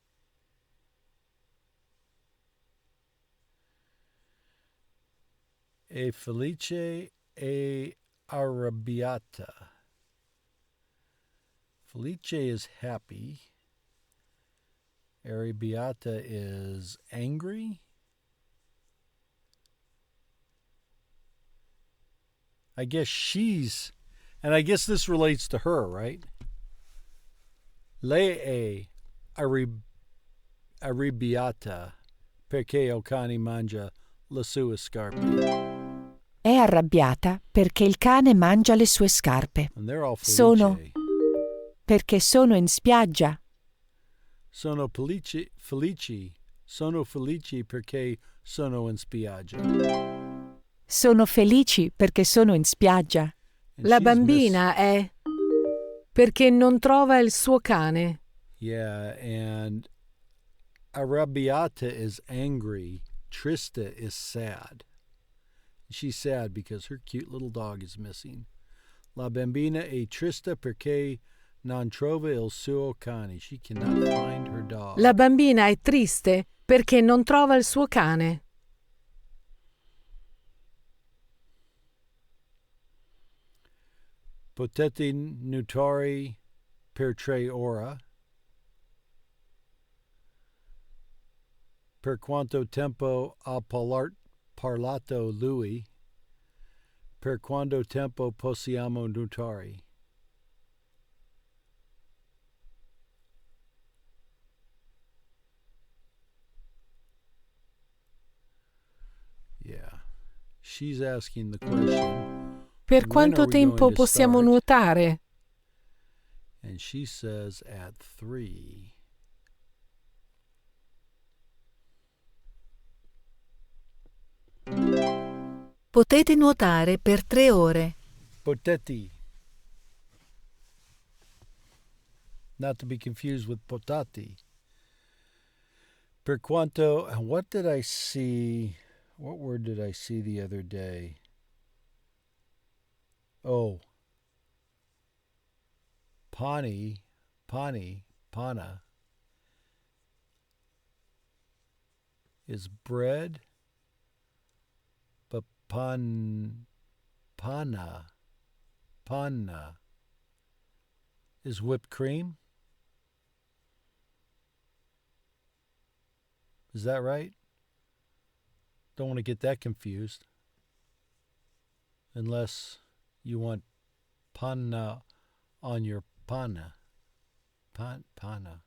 È felice e arrabbiata. Felice is happy. Arrabbiata is angry. I guess she's, and I guess this relates to her, right? Lei è arrabbiata perché il cane mangia le sue scarpe. È arrabbiata perché il cane mangia le sue scarpe. And they're all felice. Sono perché sono in spiaggia. Sono felici perché sono in spiaggia. Sono felici perché sono in spiaggia. La bambina è perché non trova il suo cane. Yeah, and arrabbiata is angry. Trista is sad. She's sad because her cute little dog is missing. La bambina è trista perché non trova il suo cane. She cannot find her dog. La bambina è triste perché non trova il suo cane. Potete nuotare per 3 ore. Per quanto tempo ha parlato lui? Per quanto tempo possiamo nuotare? Yeah. She's asking the question. Per quanto tempo possiamo nuotare? And she says at 3. Potete nuotare per 3 ore. Poteti. Not to be confused with potati. Per quanto, what did I see? What word did I see the other day? Oh. Pani, pana is bread, but panna is whipped cream. Is that right? Don't want to get that confused. Unless you want panna on your panna. Panna.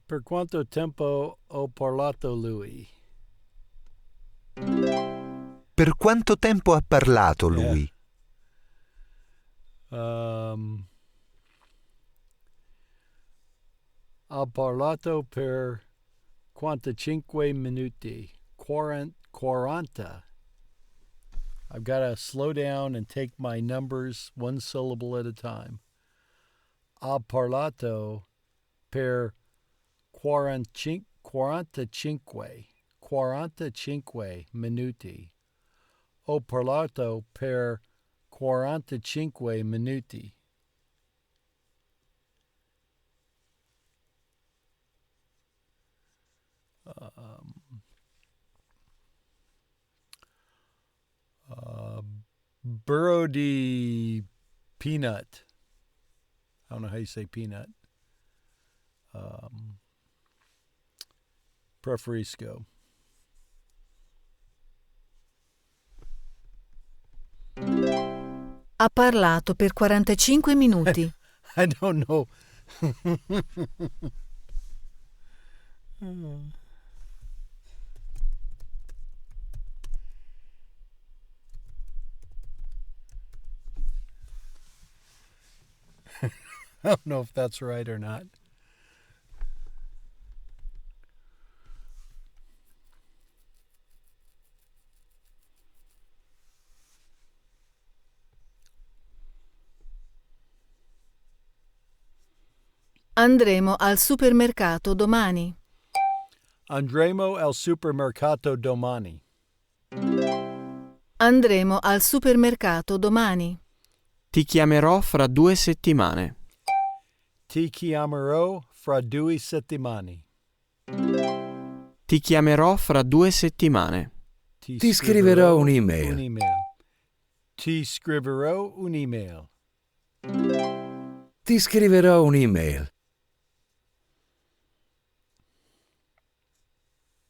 Per quanto tempo ho parlato lui? Per quanto tempo ha parlato lui? Ha parlato per 45 minuti. 40. I've got to slow down and take my numbers one syllable at a time. Ha parlato per 45 minuti. Ho parlato per 45 minuti. burro di peanut. I don't know how you say peanut. Preferisco. Ha parlato per 45 minuti. I don't know. I don't know if that's right or not. Andremo al supermercato domani. Andremo al supermercato domani. Andremo al supermercato domani. Ti chiamerò fra 2 settimane. Ti chiamerò fra 2 settimane. Ti chiamerò fra 2 settimane. Ti scriverò un'email. Ti scriverò un'email. Ti scriverò un'email.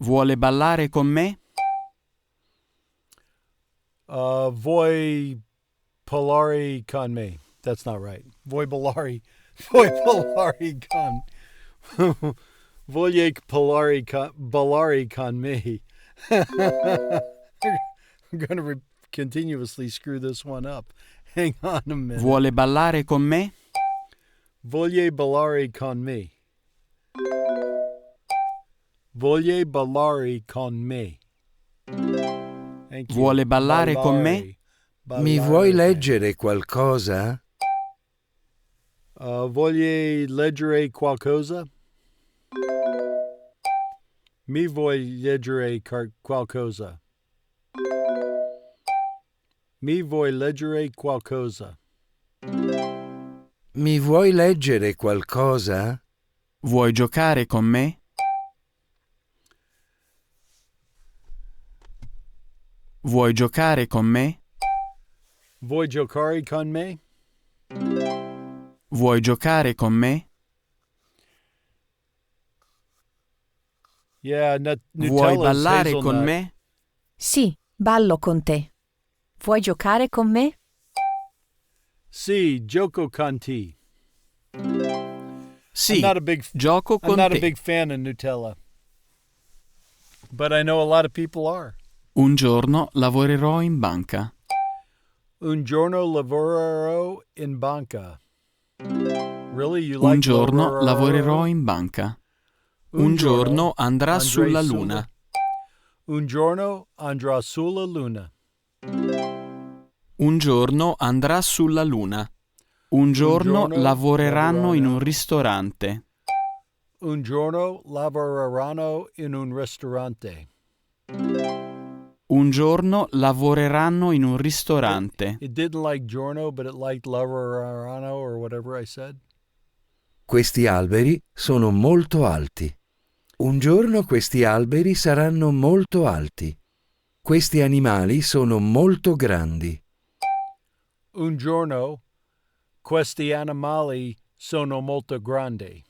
Vuole ballare con me? Vuoi ballare con me? That's not right. Vuoi ballare con. Voglio ballare con me. I'm going to continuously screw this one up. Hang on a minute. Vuole ballare con me? Voglio ballare con me. Voglio ballare con me. Thank you. Vuole ballare con me? Mi vuoi leggere qualcosa? Voglio leggere qualcosa? Mi vuoi leggere qualcosa? Mi vuoi leggere qualcosa? Mi vuoi leggere qualcosa? Vuoi giocare con me? Vuoi giocare con me? Vuoi giocare con me? Vuoi giocare con me? Yeah, Vuoi Nutella's ballare hazelnut. con me? Sì, ballo con te. Vuoi giocare con me? Sì, gioco con te. Sì, I'm not a big, gioco I'm con not te. a big fan of Nutella. But I know a lot of people are. Un giorno lavorerò in banca. Un giorno lavorerò in banca. Really? You Un like giorno lavorerò? lavorerò in banca. Un giorno andrà sulla luna. Un giorno andrà sulla luna. Un giorno andrà sulla luna. Un giorno giorno lavoreranno in un lavoreranno. ristorante. Un giorno lavoreranno in un ristorante. Un giorno lavoreranno in un ristorante. It didn't like giorno, but it liked lavoreranno or whatever I said. Questi alberi sono molto alti. Un giorno questi alberi saranno molto alti. Questi animali sono molto grandi. Un giorno questi animali sono molto grandi.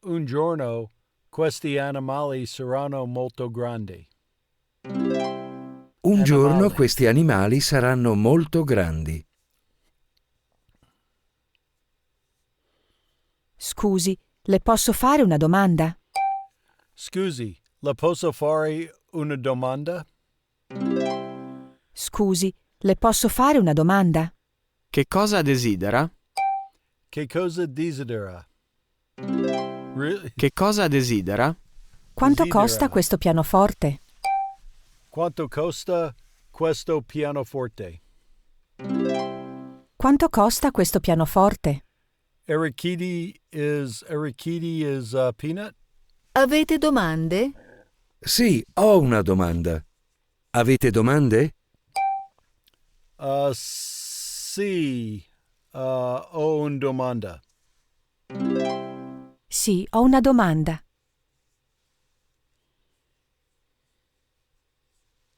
Un giorno questi animali saranno molto grandi. Un giorno questi animali saranno molto grandi. Scusi, le posso fare una domanda? Scusi, le posso fare una domanda? Scusi, le posso fare una domanda? Che cosa desidera? Che cosa desidera? Really? Che cosa desidera? Quanto Desidera. costa questo pianoforte? Quanto costa questo pianoforte? Quanto costa questo pianoforte? Arachidi is peanut? Avete domande? Sì, ho una domanda. Avete domande? Sì, ho una domanda. Sì, ho una domanda.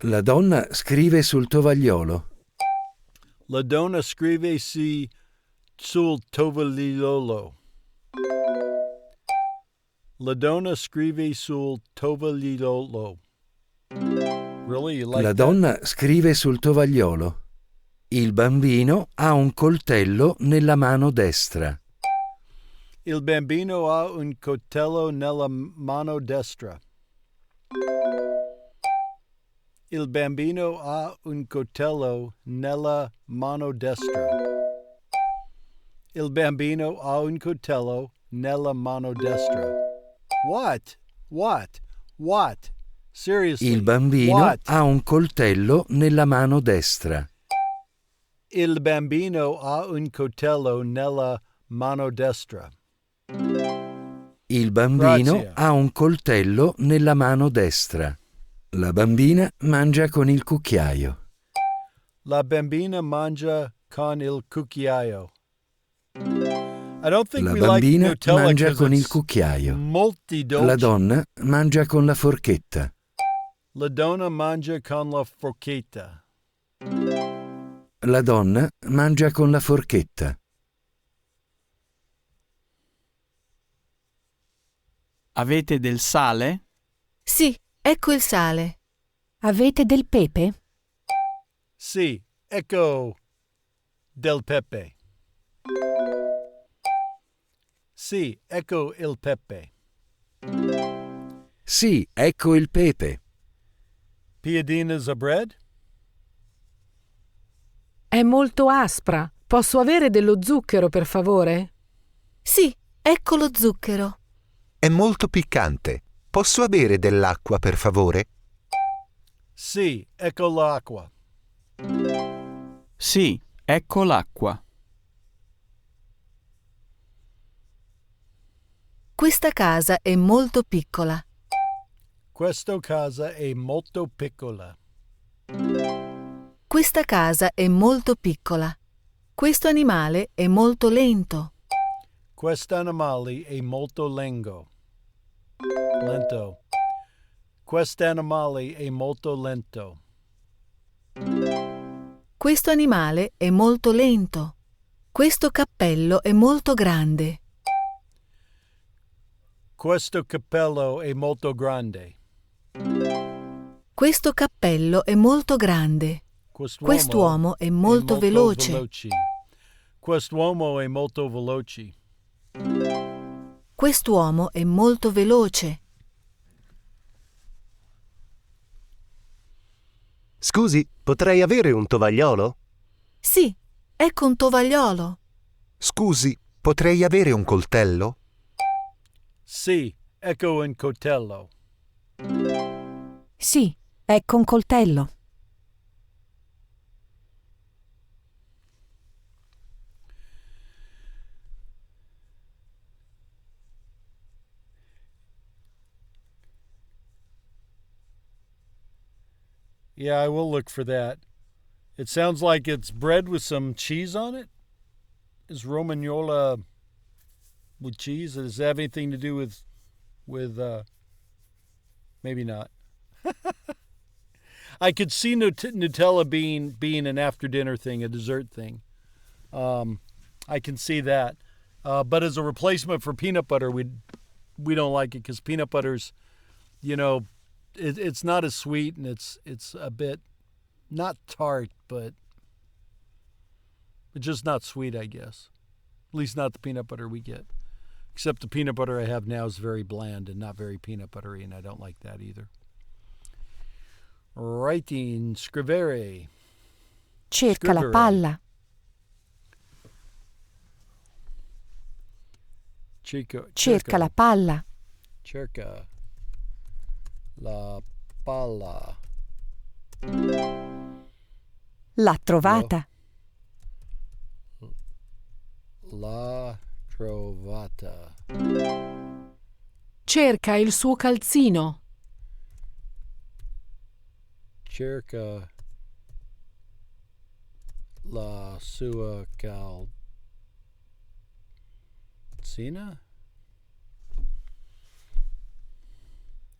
La donna scrive sul tovagliolo. La donna scrive sul tovagliolo. La donna scrive sul tovagliolo. Really? You like La that? donna scrive sul tovagliolo. Il bambino ha un coltello nella mano destra. Il bambino ha un coltello nella mano destra. Il bambino ha un coltello nella mano destra. Il bambino ha un coltello nella mano destra. What? Seriously. Il bambino what? ha un coltello nella mano destra. Il bambino ha un coltello nella mano destra. Il bambino Grazie. ha un coltello nella mano destra. La bambina mangia con il cucchiaio. La bambina mangia con il cucchiaio. I don't think La we like bambina Nutella mangia 'cause con il it's cucchiaio. molti dolce. La donna mangia con la forchetta. La donna mangia con la forchetta. La donna mangia con la forchetta. Avete del sale? Sì, ecco il sale. Avete del pepe? Sì, ecco del pepe. Sì, ecco il pepe. Sì, ecco il pepe. Piadina's a bread? È molto aspra. Posso avere dello zucchero, per favore? Sì, ecco lo zucchero. È molto piccante. Posso avere dell'acqua, per favore? Sì, ecco l'acqua. Sì, ecco l'acqua. Questa casa è molto piccola. Questa casa è molto piccola. Questa casa è molto piccola. Questo animale è molto lento. Quest'animale è molto lento. Quest'animale è molto lento. Questo animale è molto lento. Questo cappello è molto grande. Questo cappello è molto grande. Questo cappello è molto grande. Quest'uomo è molto veloce. Quest'uomo è molto veloce. Quest'uomo è molto veloce. Scusi, potrei avere un tovagliolo? Sì, ecco un tovagliolo. Scusi, potrei avere un coltello? Sì, ecco un coltello. Sì, ecco un coltello. Yeah, I will look for that. It sounds like it's bread with some cheese on it. Is Romagnola with cheese? Does it have anything to do with maybe not. I could see Nutella being an after dinner thing, a dessert thing. I can see that. But as a replacement for peanut butter, we don't like it because peanut butter's, it's not as sweet and it's a bit not tart, but just not sweet, I guess. At least not the peanut butter we get. Except the peanut butter I have now is very bland and not very peanut buttery, and I don't like that either. Writing, scrivere. Cerca la palla. Cerca la palla. Cerca la palla. L'ha trovata. L'ha trovata. Cerca il suo calzino. Cerca la sua calzina?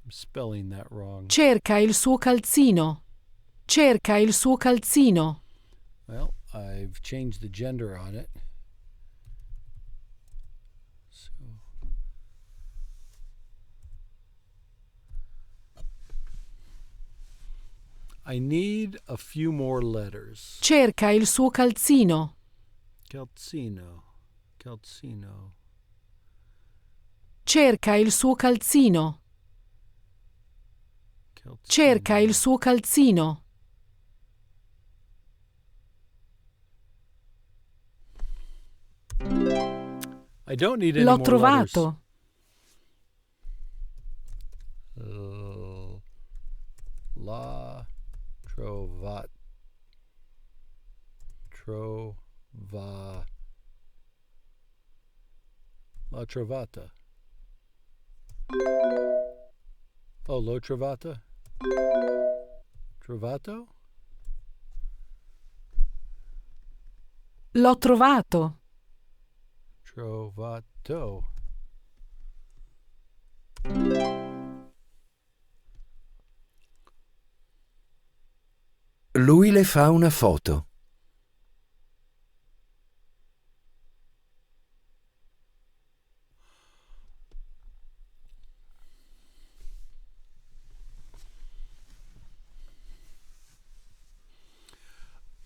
I'm spelling that wrong. Cerca il suo calzino. Cerca il suo calzino. Well, I've changed the gender on it. So I need a few more letters. Cerca il suo calzino. Calzino. Calzino. Cerca il suo calzino. Cerca il suo calzino. I don't need any L'ho more trovato. letters. La trovat. Trova. La trovata. Oh, lo trovata? Trovato? L'ho trovato. Trovato. Lui le fa una foto.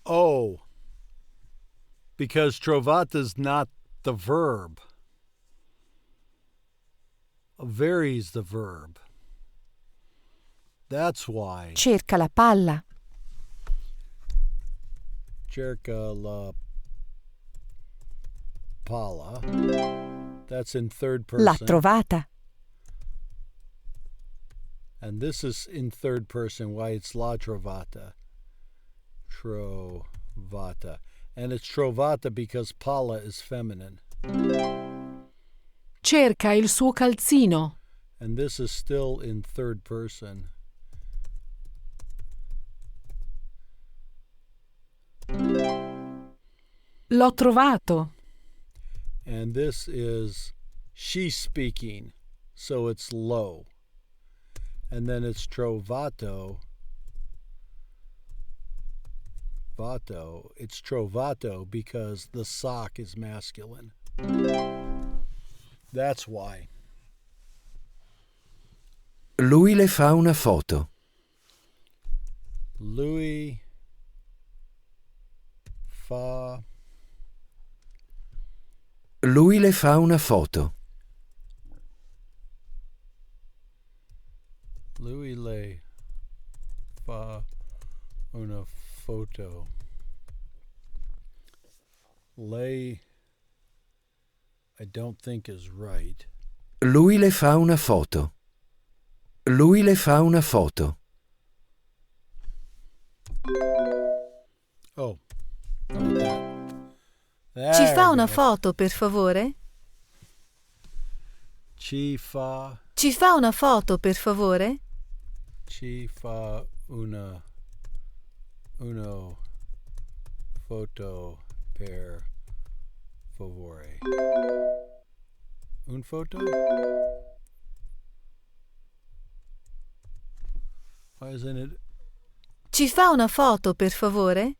Oh, because trovata's not the verb. Varies the verb. That's why. Cerca la palla. Cerca la palla. That's in third person. L'ha trovata. And this is in third person, why it's la trovata. Trovata. And it's trovata because palla is feminine. Cerca il suo calzino. And this is still in third person. L'ho trovato. And this is she speaking, so it's low. And then it's trovato. Vato. It's trovato because the sock is masculine. That's why. Lui le fa una foto. Lui fa. Lui le fa una foto. Lui le fa una foto. Lei, I don't think is right. Lui le fa una foto. Lui le fa una foto. Oh, how about that? Ci There fa we una go. foto, per favore? Ci fa. Ci fa una foto, per favore? Ci fa una foto per favore. Un foto? Why isn't it? Ci fa una foto, per favore?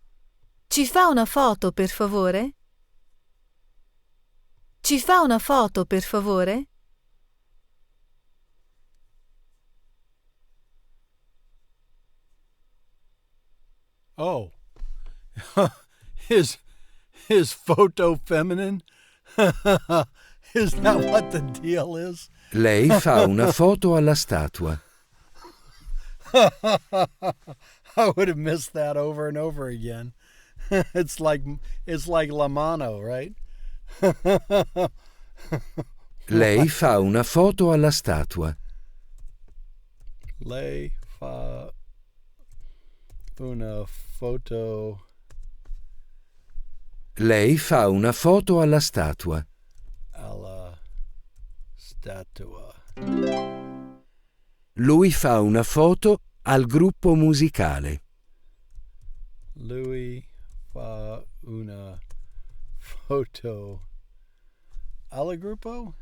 Ci fa una foto, per favore? Ci fa una foto, per favore? Oh, is photo feminine? Is that what the deal is? Lei fa una foto alla statua. I would have missed that over and over again. It's like la mano, right? Lei fa una foto alla statua. Lei fa una foto. Lei fa una foto alla statua. Alla statua. Lui fa una foto al gruppo musicale. Lui fa una foto al gruppo?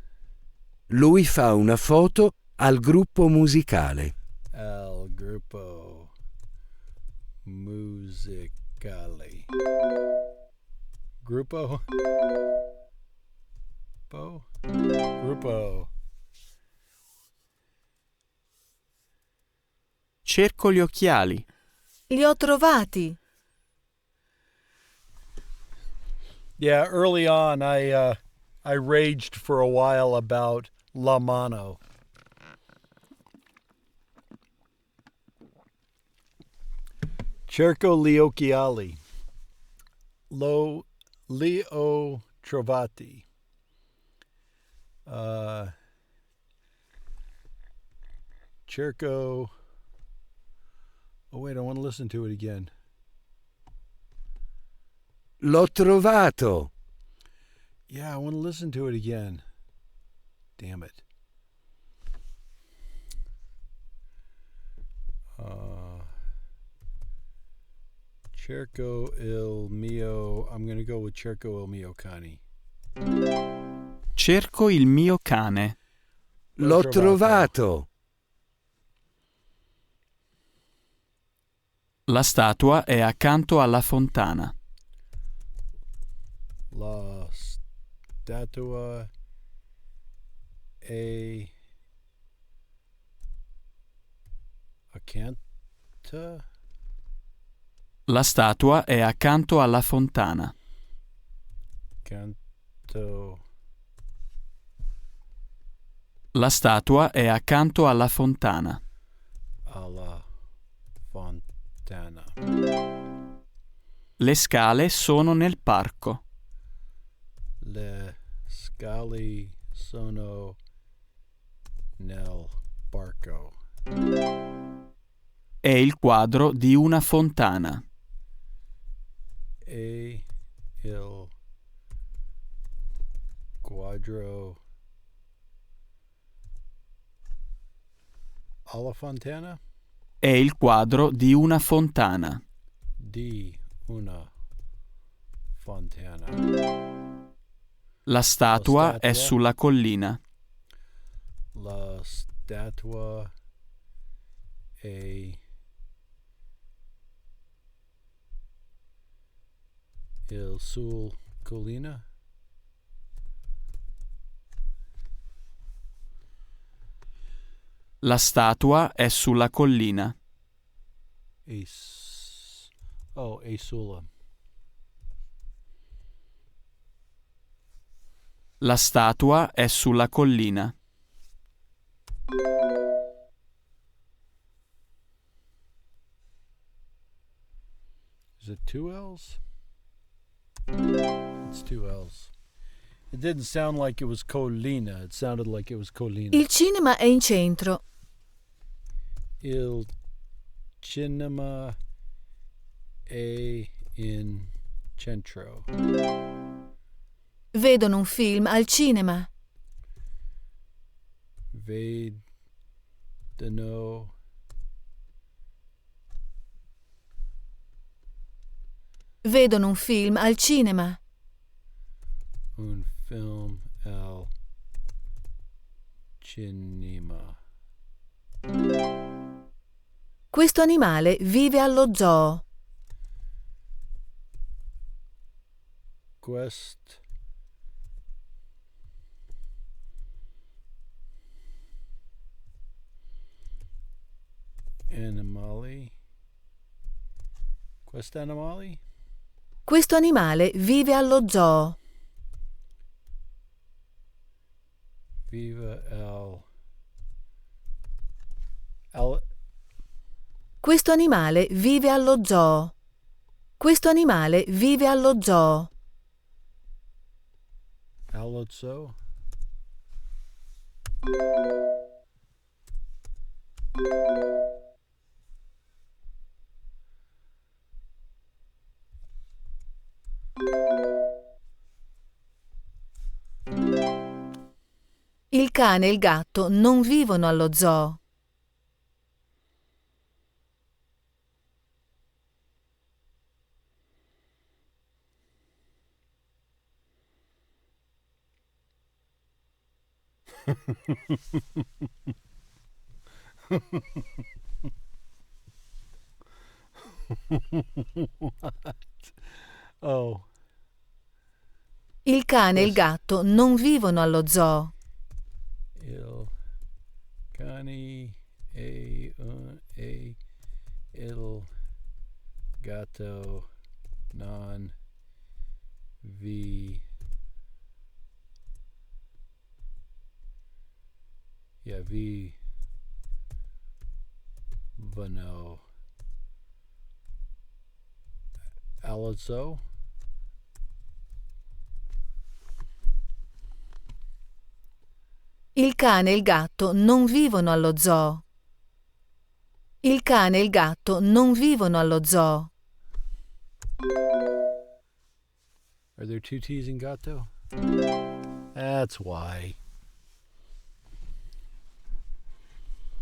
Lui fa una foto al gruppo musicale. Al gruppo musicale. Gruppo. Gruppo. Cerco gli occhiali. Li ho trovati. Yeah, early on I raged for a while about la mano. Cerco gli occhiali. Li ho trovati. Cerco. Oh, wait, I want to listen to it again. L'ho trovato. Yeah, I want to listen to it again. Damn it. Cerco il mio. I'm going to go with cerco il mio cane. Cerco il mio cane. L'ho trovato. La statua è accanto alla fontana. La statua è accanto. La statua è accanto alla fontana. Canto. La statua è accanto alla fontana. Alla fontana. Le scale sono nel parco. Le scale sono nel parco. È il quadro di una fontana. E il quadro alla fontana? È il quadro di una fontana. Di una fontana. La statua è sulla collina. La statua è il sul collina. La statua è sulla collina. È sulla. La statua è sulla collina. Is it two L's? It's two L's. It didn't sound like it was collina. It sounded like it was collina. Il cinema è in centro. Il cinema è in centro. Vedono un film al cinema. Vedono Vedono un film al cinema. un film al cinema. Questo animale vive allo zoo. Quest animali. Quest animali? Questo animale vive allo zoo. Viva Questo animale vive allo zoo. Questo animale vive allo zoo. allo zoo? Il cane e il gatto non vivono allo zoo. What? Oh. Il cane e il gatto non vivono allo zoo. Il cane il gatto non vi vivono allo zoo. Il cane e il gatto non vivono allo zoo. Il cane e il gatto non vivono allo zoo. Are there two T's in gatto? That's why.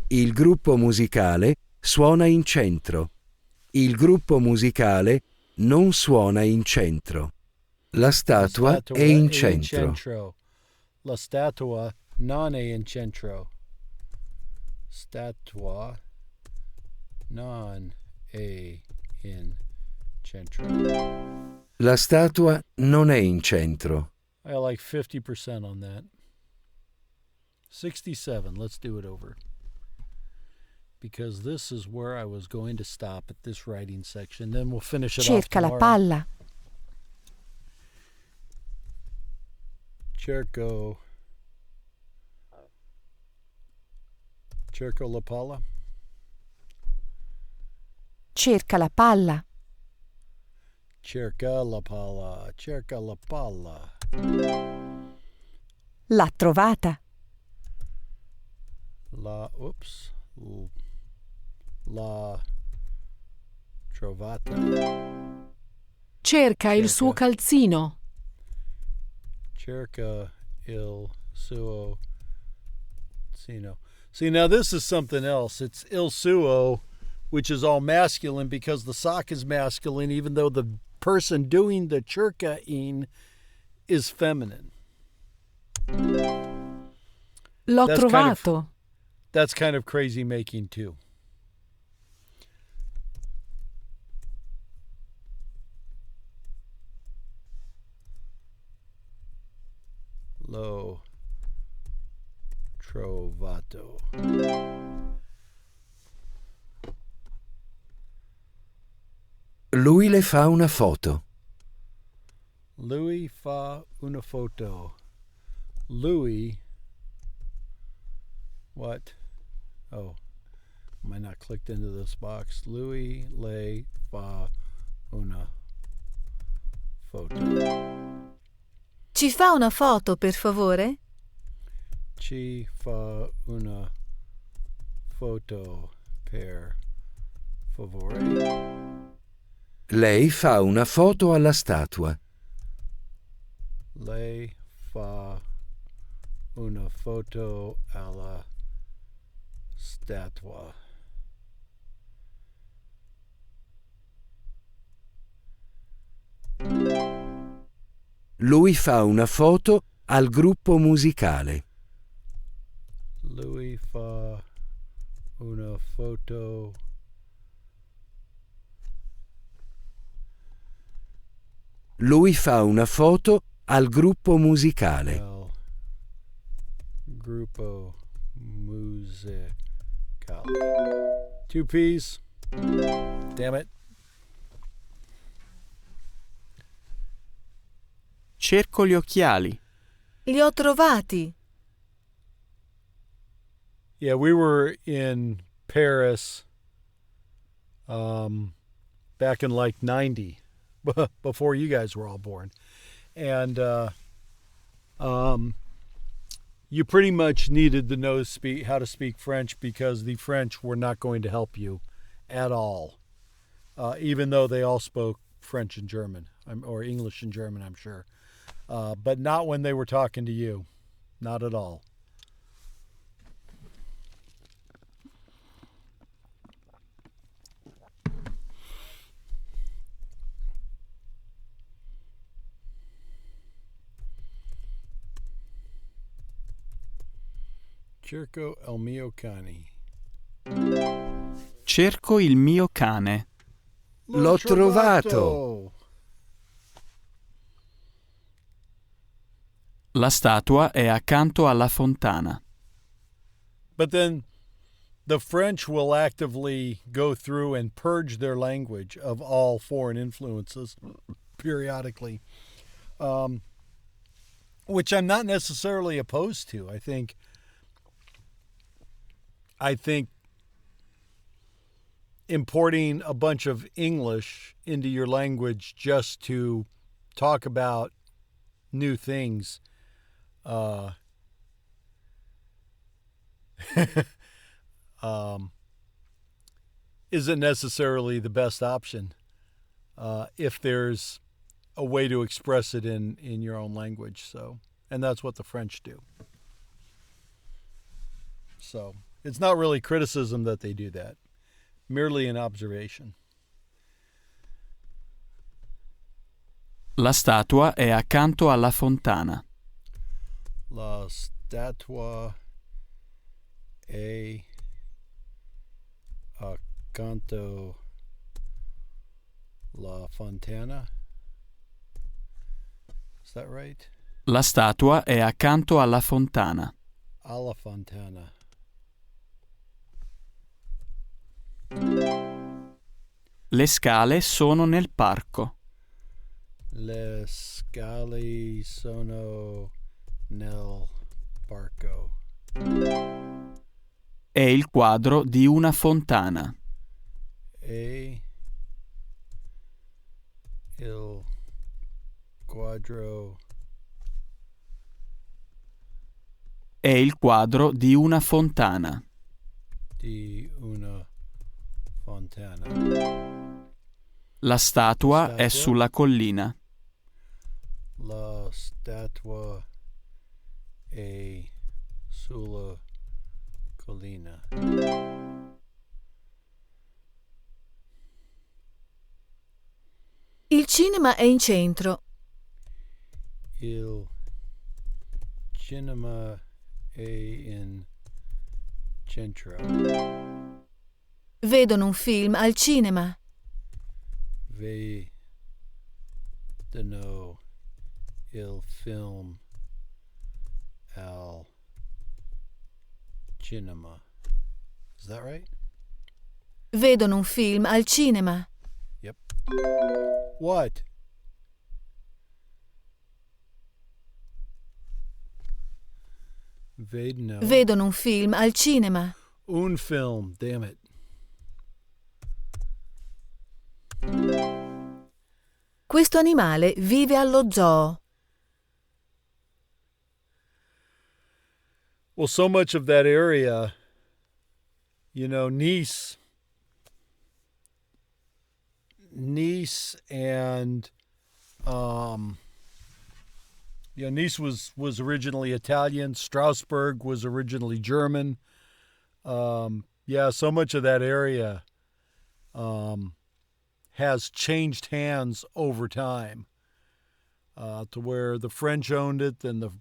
Il gruppo musicale suona in centro. Il gruppo musicale non suona in centro. La statua è in centro. La statua non è in centro. Statua non è in centro. La statua non è in centro. I like 50% on that. 67. Let's do it over. Because this is where I was going to stop at this writing section. Then we'll finish it off Cerca la tomorrow. palla. Cerco la palla. Cerca la palla. Cerca la palla. Cerca la palla. L'ha trovata. La trovata. Cerca il suo calzino. Cerca il suo calzino. See, now this is something else. It's il suo, which is all masculine because the sock is masculine, even though the person doing the cercaing is feminine. L'ho trovato. That's kind of crazy making too. L'ho trovato. Lui le fa una foto. Lui fa una foto. Lui. What? Oh, am I not clicked into this box? Lui le fa una foto. Ci fa una foto, per favore? Ci fa una foto, per favore. Lei fa una foto alla statua. Lei fa una foto alla statua. Lui fa una foto al gruppo musicale. Lui fa una foto Lui fa una foto al gruppo musicale. al gruppo musicale. 2 P's. Damn it. Cerco gli occhiali. Li ho trovati. Yeah, we were in Paris back in like 90, before you guys were all born. And you pretty much needed to know how to speak French because the French were not going to help you at all, even though they all spoke French and German, or English and German, I'm sure. But not when they were talking to you. Not at all. Cerco il mio cane. Cerco il mio cane. L'ho trovato. La statua è accanto alla fontana. But then the French will actively go through and purge their language of all foreign influences periodically, which I'm not necessarily opposed to. I think importing a bunch of English into your language just to talk about new things isn't necessarily the best option if there's a way to express it in your own language. So, and that's what the French do. So it's not really criticism that they do that, merely an observation. La statua è accanto alla fontana. La statua è accanto la fontana. Is that right? La statua è accanto alla fontana. Alla fontana. Le scale sono nel parco. Le scale sono nel parco. È il quadro di una fontana. E il quadro. È il quadro di una fontana. Di una fontana. La statua è sulla collina. La statua è sulla collina. Il cinema è in centro. Il cinema è in centro. Vedono un film al cinema. Vedono il film al cinema. Is that right? Vedono un film al cinema. Yep. What? Vedono un film al cinema. Un film, damn it. Questo animale vive allo zoo. Well, so much of that area, you know, Nice and Nice was originally Italian. Strasbourg was originally German. So much of that area has changed hands over time to where the French owned it, then the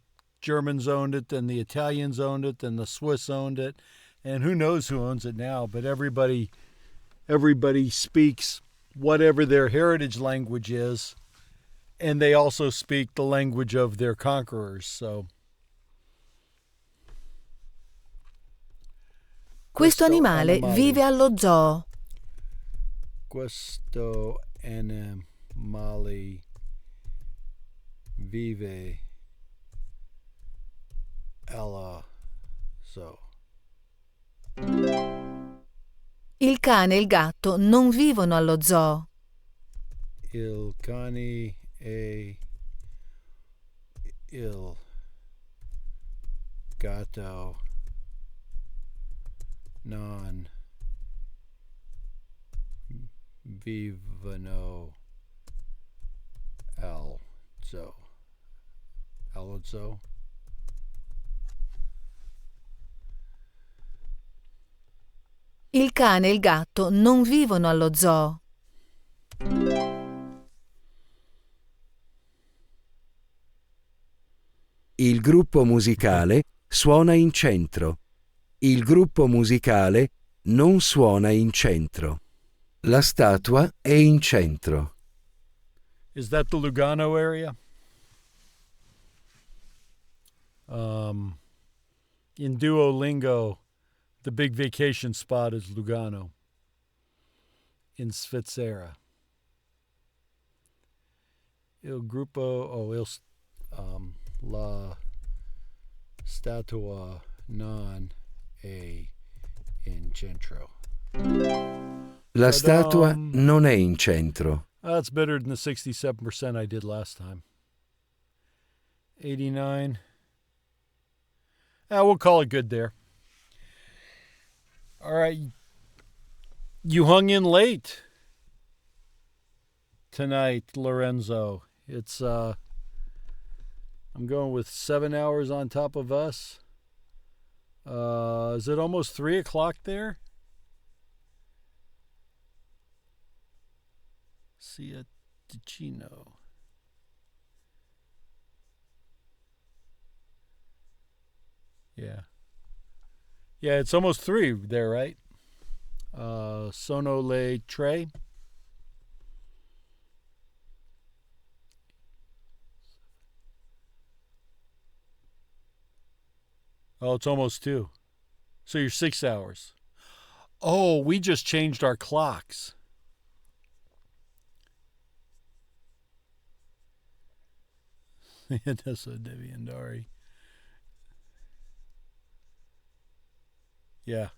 Germans owned it, then the Italians owned it, then the Swiss owned it, and who knows who owns it now, but everybody speaks whatever their heritage language is, and they also speak the language of their conquerors. So questo animale vive allo zoo. Questo animale vive allo zoo. Il cane e il gatto non vivono allo zoo. Il cane e il gatto non vivono allo zoo. Allo zoo? Il cane e il gatto non vivono allo zoo. Il gruppo musicale suona in centro. Il gruppo musicale non suona in centro. La statua è in centro. Is that the Lugano area? In Duolingo, the big vacation spot is Lugano in Svizzera. Il gruppo, la statua non è in centro. La statua non è in centro. That's better than the 67% I did last time. 89. We'll call it good there. All right. You hung in late tonight, Lorenzo. It's I'm going with 7 hours on top of us. Is it almost 3 o'clock there? Sia Ticino. Yeah. Yeah, it's almost 3 there, right? Sono le tre. Oh, it's almost 2. So you're 6 hours. Oh, we just changed our clocks. Adesso devi andare. Yeah.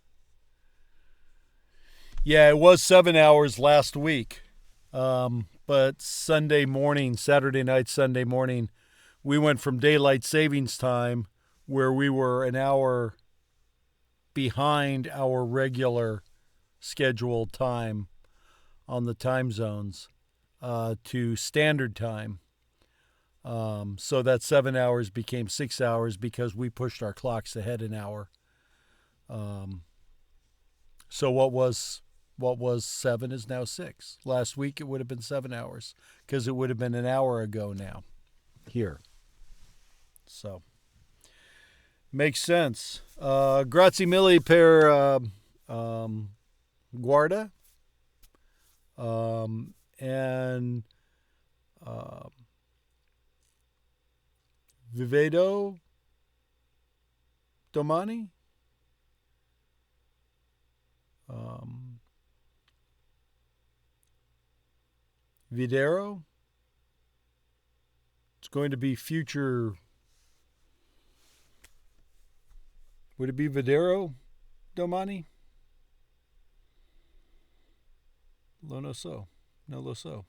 Yeah, it was 7 hours last week. But Saturday night, Sunday morning, we went from daylight savings time, where we were an hour behind our regular scheduled time on the time zones, to standard time. So that 7 hours became 6 hours because we pushed our clocks ahead an hour. So what was 7 is now 6. Last week it would have been 7 hours because it would have been an hour ago now here. So makes sense. Grazie mille per guarda. And vi vedo domani. Videro. It's going to be future. Would it be Videro domani? Lo no so. No lo so.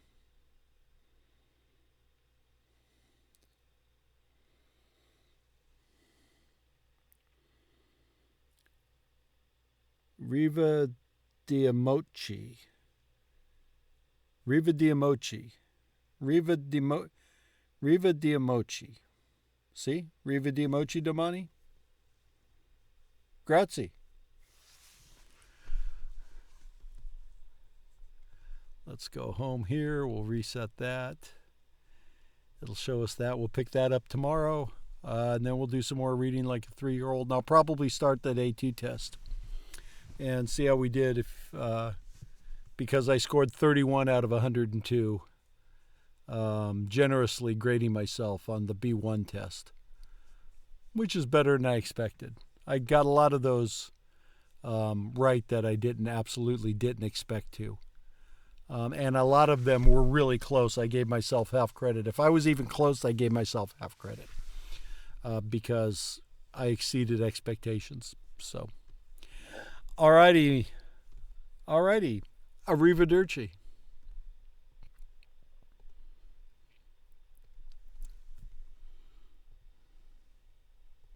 Riva Diamochi. Riva Diamochi. Riva Diamochi. See? Riva Diamochi domani? Grazie. Let's go home here. We'll reset that. It'll show us that. We'll pick that up tomorrow. And then we'll do some more reading like a 3-year-old. And I'll probably start that A2 test and see how we did because I scored 31 out of 102, generously grading myself on the B1 test, which is better than I expected. I got a lot of those right that I absolutely didn't expect to. And a lot of them were really close. I gave myself half credit. If I was even close, I gave myself half credit because I exceeded expectations. So, alrighty. Arrivederci.